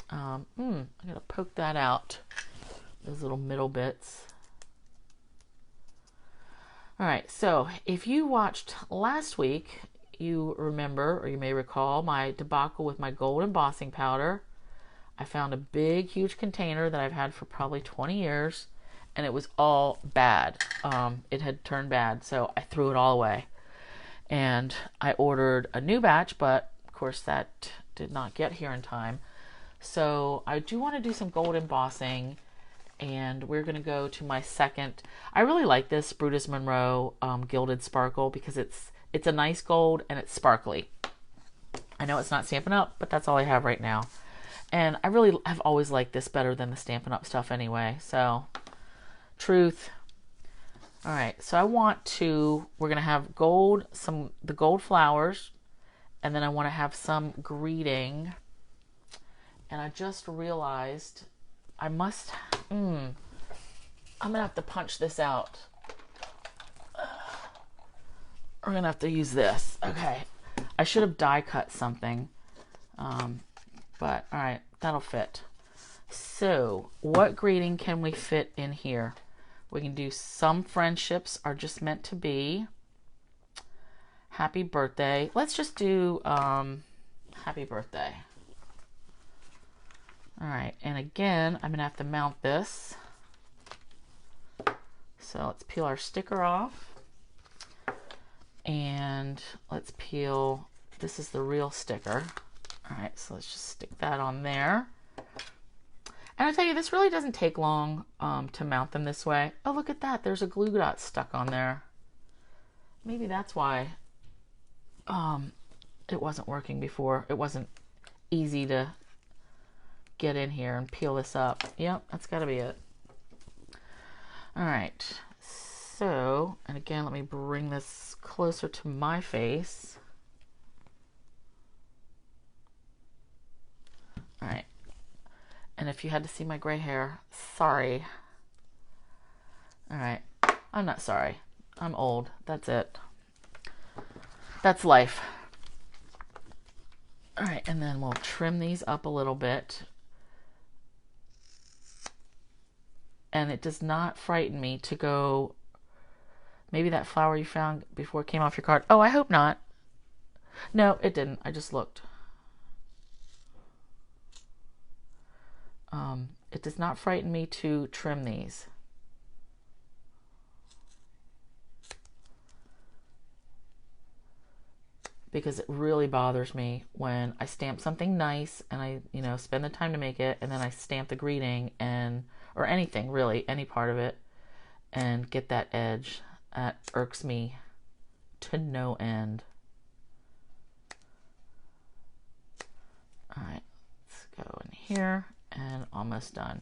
I'm gonna poke that out, those little middle bits. All right, so if you watched last week, you remember, or you may recall, my debacle with my gold embossing powder. I found a big, huge container that I've had for probably 20 years, and it was all bad. It had turned bad, so I threw it all away. And I ordered a new batch, but of course that did not get here in time. So I do want to do some gold embossing, and we're going to go to my second. I really like this Brutus Monroe Gilded Sparkle because it's a nice gold and it's sparkly. I know it's not Stampin' Up, but that's all I have right now. And I really have always liked this better than the Stampin' Up stuff anyway. So, truth. All right, so we're going to have gold, the gold flowers, and then I want to have some greeting. And I just realized I'm going to have to punch this out. We're going to have to use this. Okay. I should have die cut something. But all right, that'll fit. So what greeting can we fit in here? We can do some friendships are just meant to be. Happy birthday. Let's just do happy birthday. All right, and again, I'm gonna have to mount this. So let's peel our sticker off. And let's peel, this is the real sticker. All right, so let's just stick that on there. And I tell you, this really doesn't take long to mount them this way. Oh, look at that. There's a glue dot stuck on there. Maybe that's why it wasn't working before. It wasn't easy to get in here and peel this up. Yep, that's got to be it. All right. So, and again, let me bring this closer to my face. All right. And if you had to see my gray hair, sorry. All right. I'm not sorry. I'm old. That's it. That's life. All right. And then we'll trim these up a little bit. And it does not frighten me to go, maybe that flower you found before it came off your card. Oh, I hope not. No, it didn't. I just looked. It does not frighten me to trim these. Because it really bothers me when I stamp something nice and I, spend the time to make it, and then I stamp the greeting or anything really, any part of it, and get that edge. That irks me to no end. All right, let's go in here and almost done.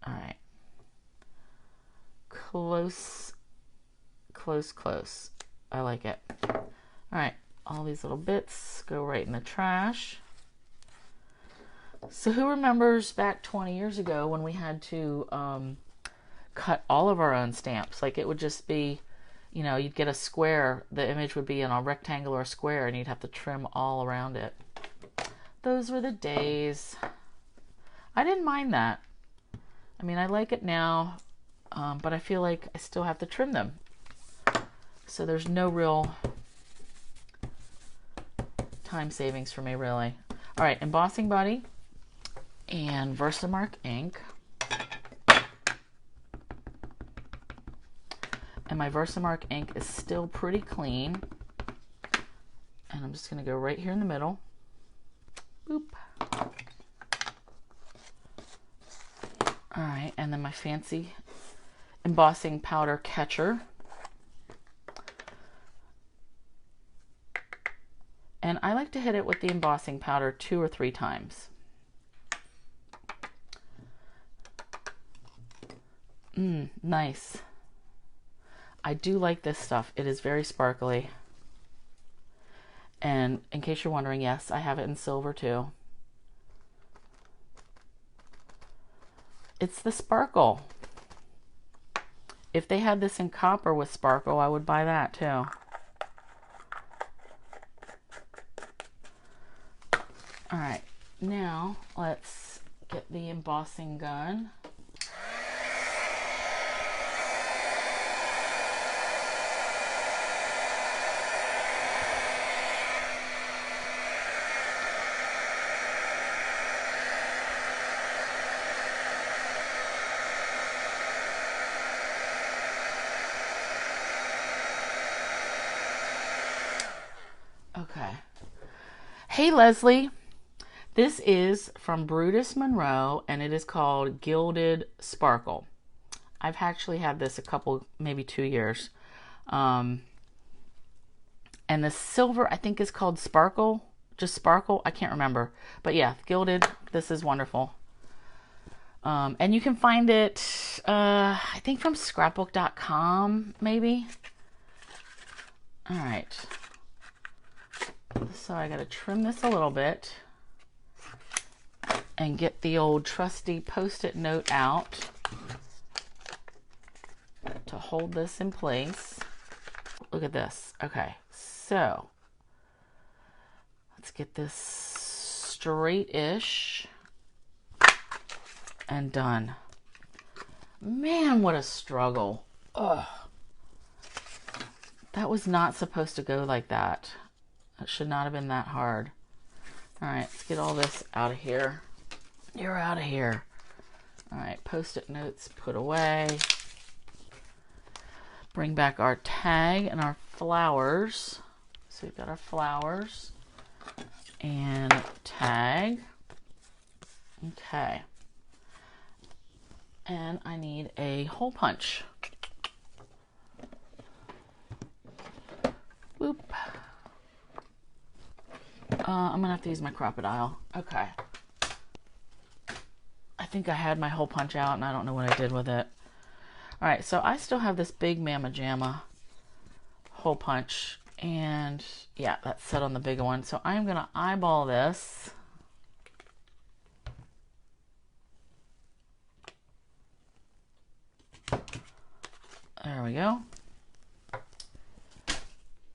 All right. Close, close, close. I like it. All right, all these little bits go right in the trash. So who remembers back 20 years ago when we had to cut all of our own stamps? Like, it would just be, you'd get a square, the image would be in a rectangle or a square, and you'd have to trim all around it. Those were the days. I didn't mind that. I mean, I like it now. But I feel like I still have to trim them. So there's no real time savings for me, really. All right, embossing buddy and Versamark ink. And my Versamark ink is still pretty clean. And I'm just going to go right here in the middle. Boop. All right, and then my fancy embossing powder catcher. And I like to hit it with the embossing powder 2 or 3 times. Nice. I do like this stuff. It is very sparkly. And in case you're wondering, yes, I have it in silver too. It's the sparkle. If they had this in copper with sparkle, I would buy that too. All right, now let's get the embossing gun. Okay. Hey, Leslie. This is from Brutus Monroe, and it is called Gilded Sparkle. I've actually had this a couple, maybe 2 years. And the silver, I think, is called Sparkle. Just Sparkle. I can't remember. But yeah, Gilded. This is wonderful. And you can find it, I think, from scrapbook.com, maybe. All right. So I got to trim this a little bit and get the old trusty Post-it note out to hold this in place. Look at this. Okay, so let's get this straight-ish and done. Man, what a struggle. Ugh. That was not supposed to go like that. It should not have been that hard. All right, let's get all this out of here. You're out of here. All right, Post-it notes put away. Bring back our tag and our flowers. So we've got our flowers and tag. Okay. And I need a hole punch. Boop. I'm gonna have to use my crocodile. Okay. I think I had my hole punch out and I don't know what I did with it. All right, so I still have this big Mama Jamma hole punch, and yeah, that's set on the bigger one. So I'm gonna eyeball this. There we go.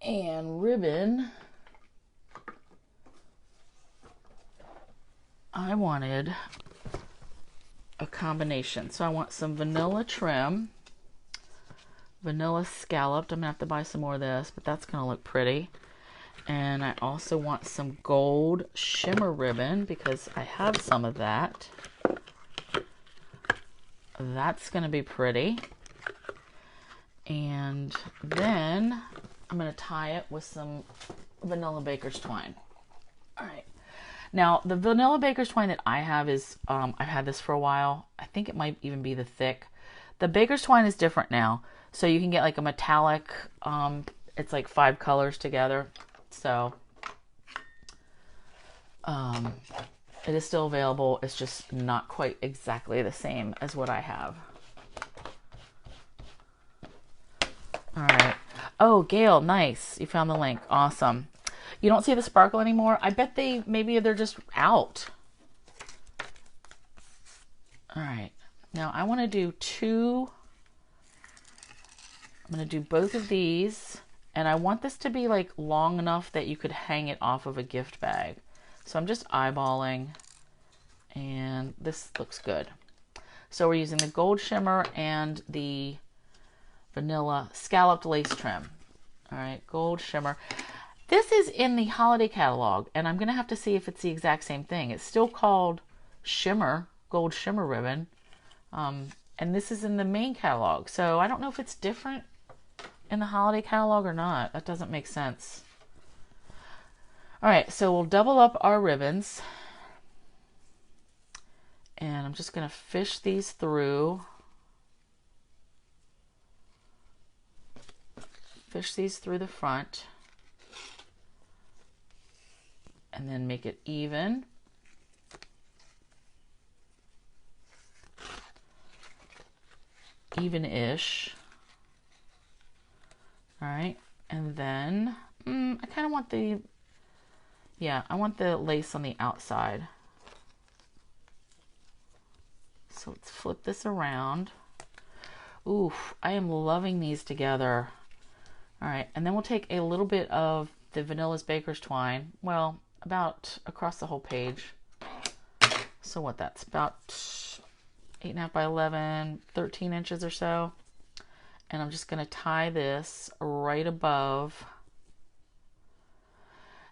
And ribbon. I wanted a combination. So I want some vanilla trim, vanilla scalloped. I'm gonna have to buy some more of this, but that's gonna look pretty. And I also want some gold shimmer ribbon because I have some of that. That's going to be pretty. And then I'm going to tie it with some vanilla baker's twine. All right. Now, the vanilla baker's twine that I have is, I've had this for a while. I think it might even be the thick. The baker's twine is different now. So you can get like a metallic, it's like 5 colors together. So, it is still available. It's just not quite exactly the same as what I have. All right. Oh, Gail, nice. You found the link. Awesome. You don't see the sparkle anymore? I bet maybe they're just out. All right. Now I want to do I'm going to do both of these. And I want this to be like long enough that you could hang it off of a gift bag. So I'm just eyeballing. And this looks good. So we're using the gold shimmer and the vanilla scalloped lace trim. All right, gold shimmer. This is in the holiday catalog, and I'm going to have to see if it's the exact same thing. It's still called shimmer, gold shimmer ribbon, and this is in the main catalog. So I don't know if it's different in the holiday catalog or not. That doesn't make sense. All right, so we'll double up our ribbons, and I'm just going to fish these through. Fish these through the front. And then make it even. Even-ish. All right. And then I kind of want I want the lace on the outside. So let's flip this around. Oof, I am loving these together. All right. And then we'll take a little bit of the Vanilla's Baker's Twine. Well, about across the whole page. So what, that's about 8.5 by 11, 13 inches or so. And I'm just going to tie this right above.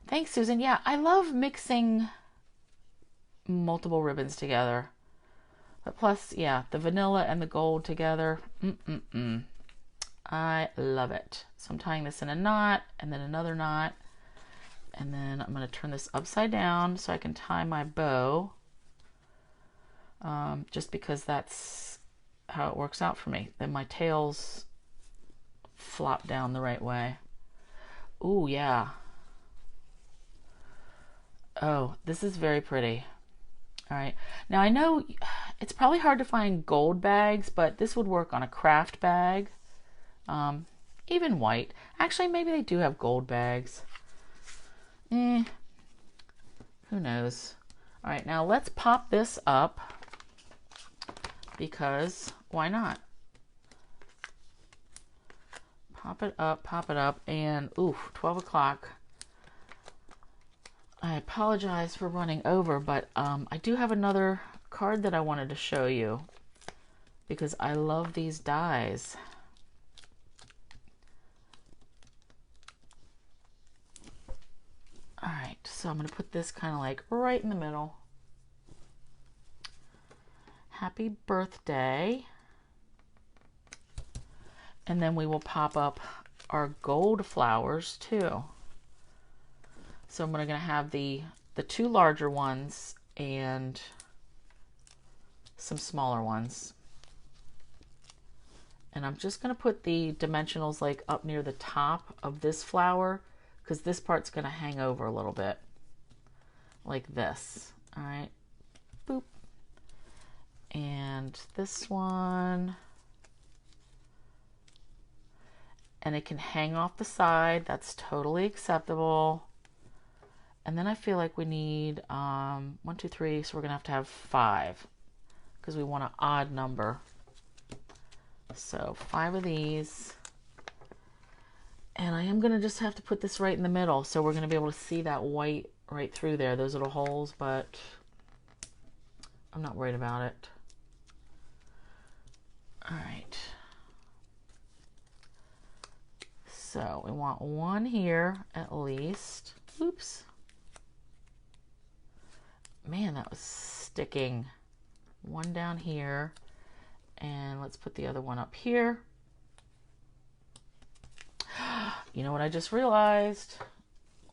Thanks, Susan. Yeah, I love mixing multiple ribbons together. But plus, yeah, the vanilla and the gold together. I love it. So I'm tying this in a knot and then another knot. And then I'm going to turn this upside down so I can tie my bow. Just because that's how it works out for me. Then my tails flop down the right way. Ooh, yeah. Oh, this is very pretty. All right. Now I know it's probably hard to find gold bags, but this would work on a craft bag. Even white. Actually, maybe they do have gold bags. Who knows? All right, now let's pop this up because why not? Pop it up, and ooh, 12 o'clock. I apologize for running over, but I do have another card that I wanted to show you because I love these dies. All right, so I'm going to put this kind of like right in the middle. Happy birthday. And then we will pop up our gold flowers too. So I'm going to have the 2 larger ones and some smaller ones. And I'm just going to put the dimensionals like up near the top of this flower because this part's going to hang over a little bit like this. All right, boop. And this one, and it can hang off the side. That's totally acceptable. And then I feel like we need 1, 2, 3, so we're gonna have to have 5 because we want an odd number. So 5 of these. And I am gonna just have to put this right in the middle, so we're gonna be able to see that white right through there, those little holes, but I'm not worried about it. All right. So we want one here at least. Oops. Man, that was sticking. One down here. And let's put the other one up here. You know what I just realized?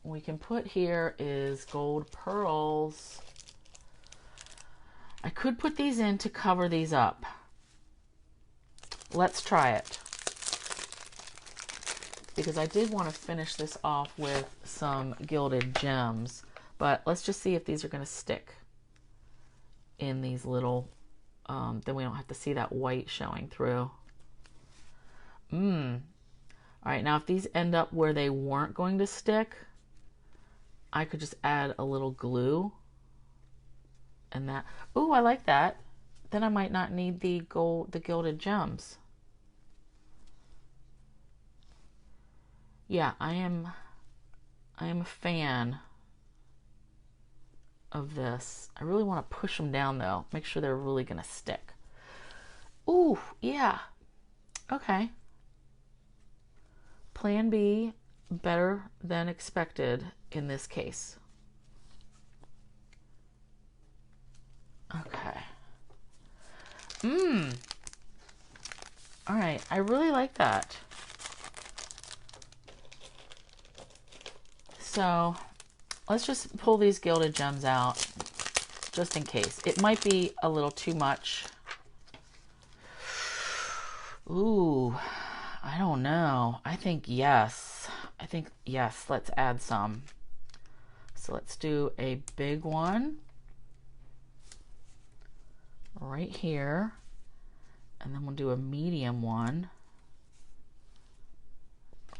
We can put here is gold pearls. I could put these in to cover these up. Let's try it. Because I did want to finish this off with some gilded gems. But let's just see if these are going to stick in these little, then we don't have to see that white showing through. All right, now if these end up where they weren't going to stick, I could just add a little glue. And that, ooh, I like that. Then I might not need the gilded gems. Yeah, I am a fan of this. I really want to push them down though. Make sure they're really going to stick. Ooh, yeah. Okay. Plan B, better than expected in this case. Okay. All right, I really like that. So let's just pull these gilded gems out just in case. It might be a little too much. Ooh, I don't know. I think yes. Let's add some. So let's do a big one right here. And then we'll do a medium one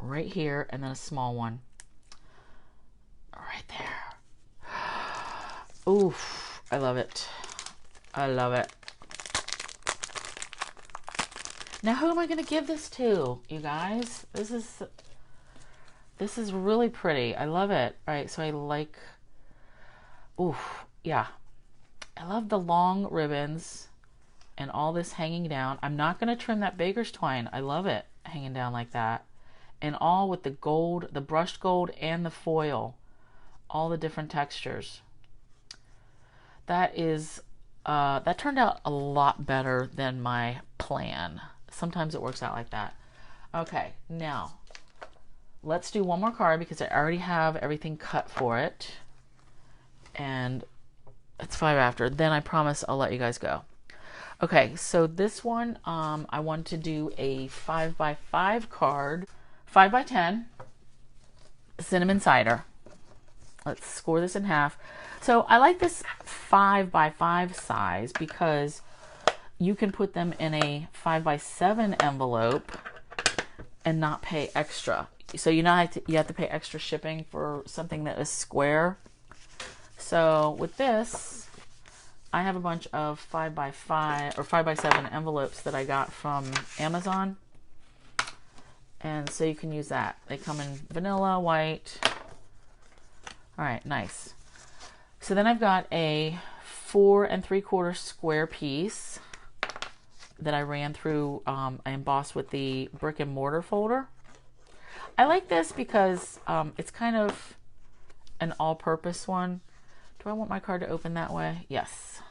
right here, and then a small one right there. Oof, I love it. I love it. Now who am I going to give this to, you guys? This is really pretty. I love it. All right, so I like, oof, yeah. I love the long ribbons and all this hanging down. I'm not going to trim that baker's twine. I love it hanging down like that. And all with the gold, the brushed gold and the foil. All the different textures. That turned out a lot better than my plan. Sometimes it works out like that. Okay, now let's do one more card because I already have everything cut for it. And it's 5 after. Then I promise I'll let you guys go. Okay, so this one, I want to do a 5x5 card. 5x10 cinnamon cider. Let's score this in half. So I like this 5x5 size because you can put them in a 5x7 envelope and not pay extra. So you have to pay extra shipping for something that is square. So with this, I have a bunch of 5x5 or 5x7 envelopes that I got from Amazon. And so you can use that. They come in vanilla, white. All right, nice. So then I've got a 4 3/4 square piece that I ran through, I embossed with the brick and mortar folder. I like this because it's kind of an all-purpose one. Do I want my card to open that way? Yes.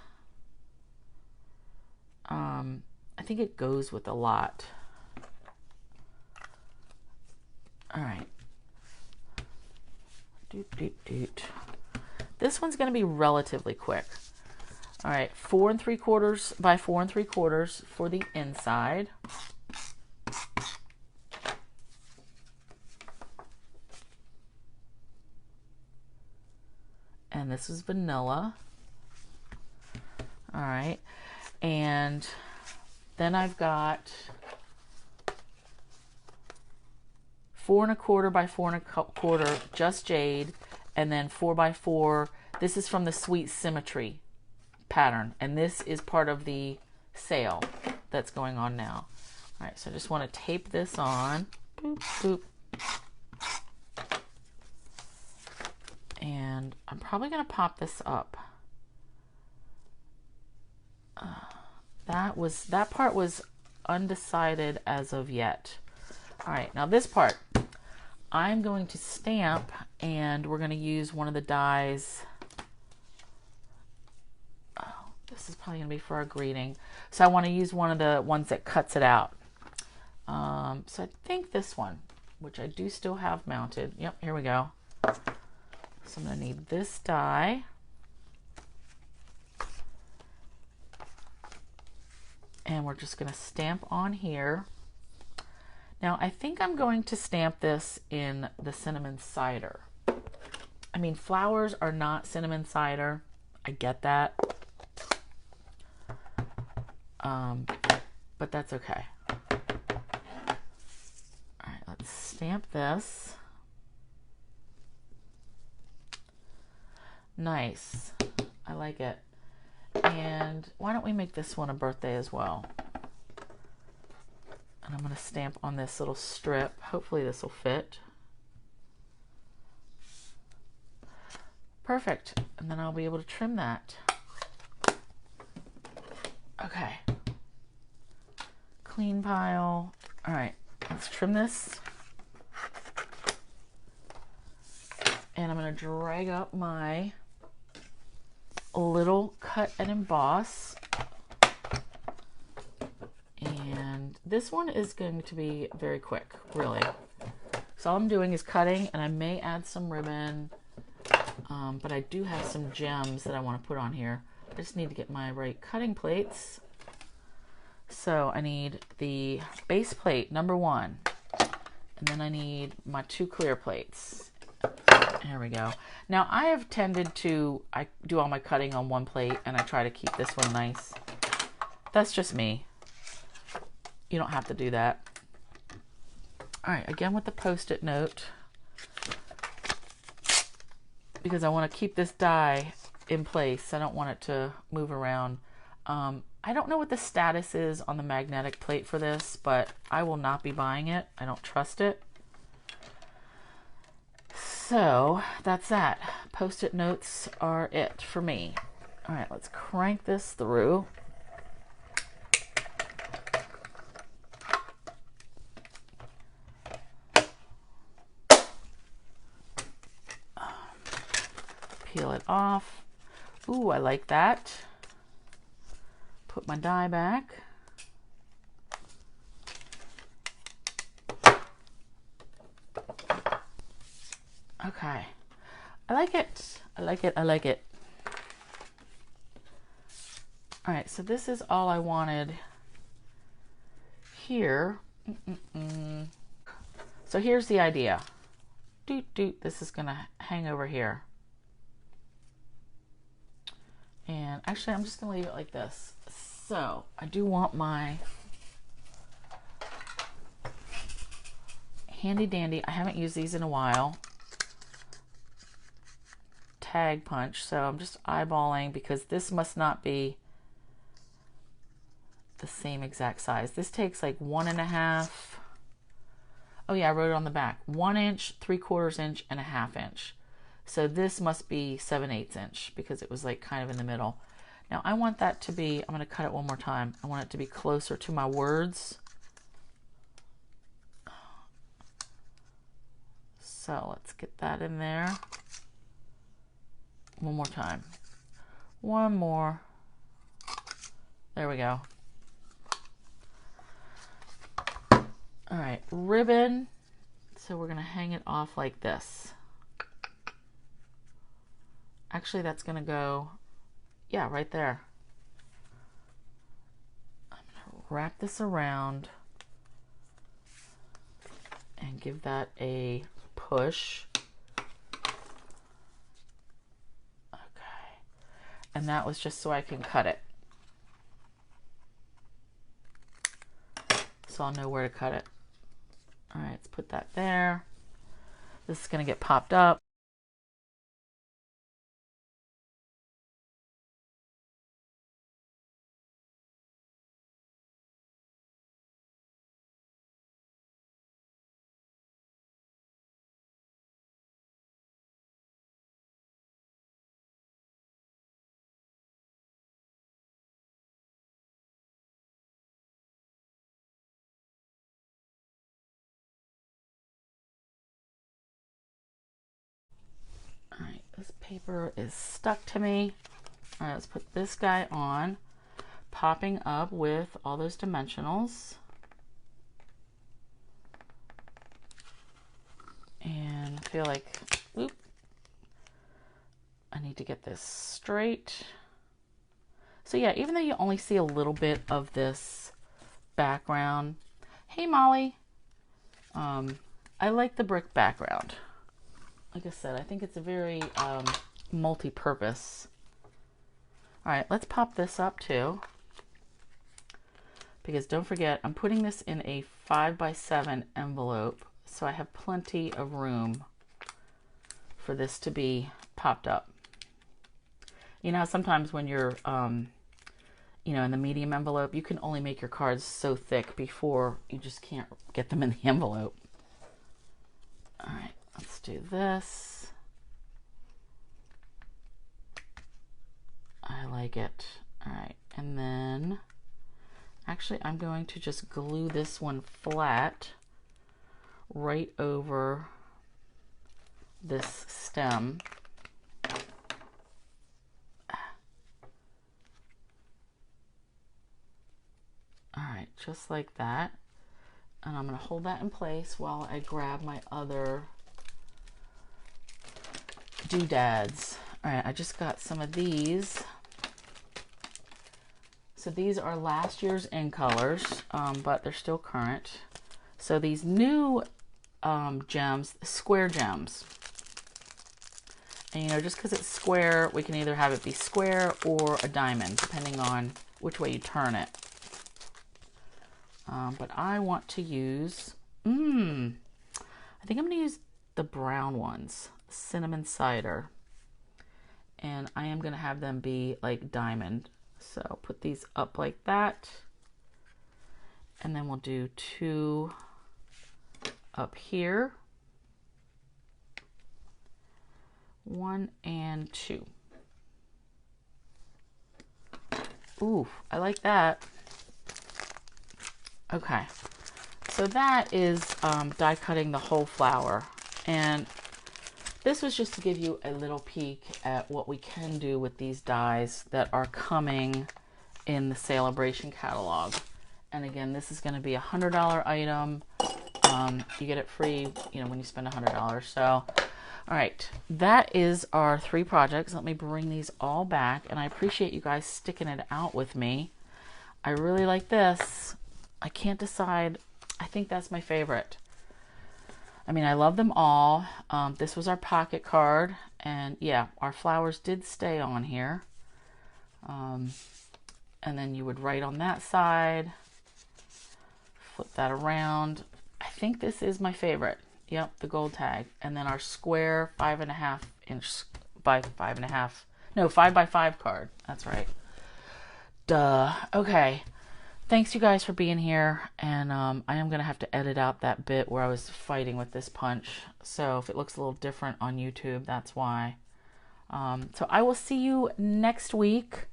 I think it goes with a lot. All right. This one's going to be relatively quick. All right, 4 3/4 by 4 3/4 for the inside. And this is vanilla. All right, and then I've got 4 1/4 by 4 1/4 just jade, and then 4 by 4. This is from the Sweet Symmetry pattern, and this is part of the sale that's going on now. All right, so I just want to tape this on. Boop, boop. And I'm probably going to pop this up. That part was undecided as of yet. All right, now this part. I'm going to stamp, and we're going to use one of the dies. Oh, this is probably going to be for our greeting. So I want to use one of the ones that cuts it out. So I think this one, which I do still have mounted. Yep, here we go. So I'm going to need this die. And we're just going to stamp on here. Now I think I'm going to stamp this in the cinnamon cider. I mean, flowers are not cinnamon cider. I get that. But that's okay. All right, let's stamp this. Nice. I like it. And why don't we make this one a birthday as well? And I'm going to stamp on this little strip. Hopefully this will fit. Perfect. And then I'll be able to trim that. Okay. Clean pile. All right, let's trim this. And I'm going to drag up my little cut and emboss. And this one is going to be very quick, really. So all I'm doing is cutting, and I may add some ribbon, but I do have some gems that I want to put on here. I just need to get my right cutting plates. So I need the base plate, number 1, and then I need my 2 clear plates. There we go. Now I have tended to, I do all my cutting on one plate, and I try to keep this one nice. That's just me. You don't have to do that. All right, again with the Post-it note, because I want to keep this die in place. I don't want it to move around. I don't know what the status is on the magnetic plate for this, but I will not be buying it. I don't trust it. So that's that. Post-it notes are it for me. All right, let's crank this through. Peel it off. Ooh, I like that. Put my die back. Okay. I like it. I like it. I like it. All right, so this is all I wanted here. So here's the idea. This is going to hang over here. And actually, I'm just going to leave it like this. So I do want my handy dandy, I haven't used these in a while, tag punch. So I'm just eyeballing, because this must not be the same exact size. This takes like 1.5. Oh yeah, I wrote it on the back. 1 inch, 3/4 inch, and a 1/2 inch. So this must be 7/8 inch, because it was like kind of in the middle. Now I want that to be, I'm going to cut it one more time. I want it to be closer to my words. So let's get that in there. One more time. One more. There we go. All right, ribbon. So we're going to hang it off like this. Actually, that's going to go, yeah, right there. I'm going to wrap this around and give that a push. Okay. And that was just so I can cut it. So I'll know where to cut it. All right, let's put that there. This is going to get popped up. paper is stuck to me. All right, let's put this guy on, popping up with all those dimensionals. And I feel like, oop, I need to get this straight. So yeah, even though you only see a little bit of this background, hey Molly, I like the brick background. Like I said, I think it's a very multi-purpose. All right, let's pop this up too. Because don't forget, I'm putting this in a 5x7 envelope, so I have plenty of room for this to be popped up. You know, sometimes when you're, you know, in the medium envelope, you can only make your cards so thick before you just can't get them in the envelope. All right, let's do this. I like it. All right, and then actually I'm going to just glue this one flat right over this stem. All right, just like that. And I'm going to hold that in place while I grab my other doodads. All right, I just got some of these. So these are last year's in colors, but they're still current. So these new gems, square gems. And you know, just because it's square, we can either have it be square or a diamond, depending on which way you turn it. But I want to use, I think I'm going to use the brown ones, cinnamon cider. And I am going to have them be like diamond. So put these up like that. And then we'll do 2 up here. 1 and 2. Ooh, I like that. Okay, so that is die cutting the whole flower, and this was just to give you a little peek at what we can do with these dies that are coming in the Sale-a-Bration catalog. And again, this is going to be a $100 item. You get it free, you know, when you spend $100. So, all right, that is our 3 projects. Let me bring these all back, and I appreciate you guys sticking it out with me. I really like this. I can't decide. I think that's my favorite. I mean, I love them all. This was our pocket card, and yeah, our flowers did stay on here. And then you would write on that side, flip that around. I think this is my favorite. Yep, the gold tag. And then our square 5.5 inch by 5.5, no, 5x5 card. That's right. Duh. Okay. Thanks you guys for being here, and I am going to have to edit out that bit where I was fighting with this punch, so if it looks a little different on YouTube, that's why. So I will see you next week,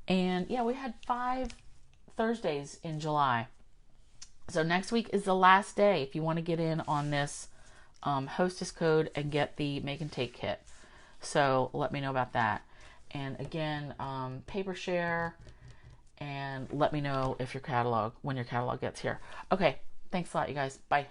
and yeah, we had 5 Thursdays in July, so next week is the last day if you want to get in on this hostess code and get the make and take kit, so let me know about that. And again, paper share, and let me know if your catalog, when your catalog gets here. Okay, thanks a lot, you guys. Bye.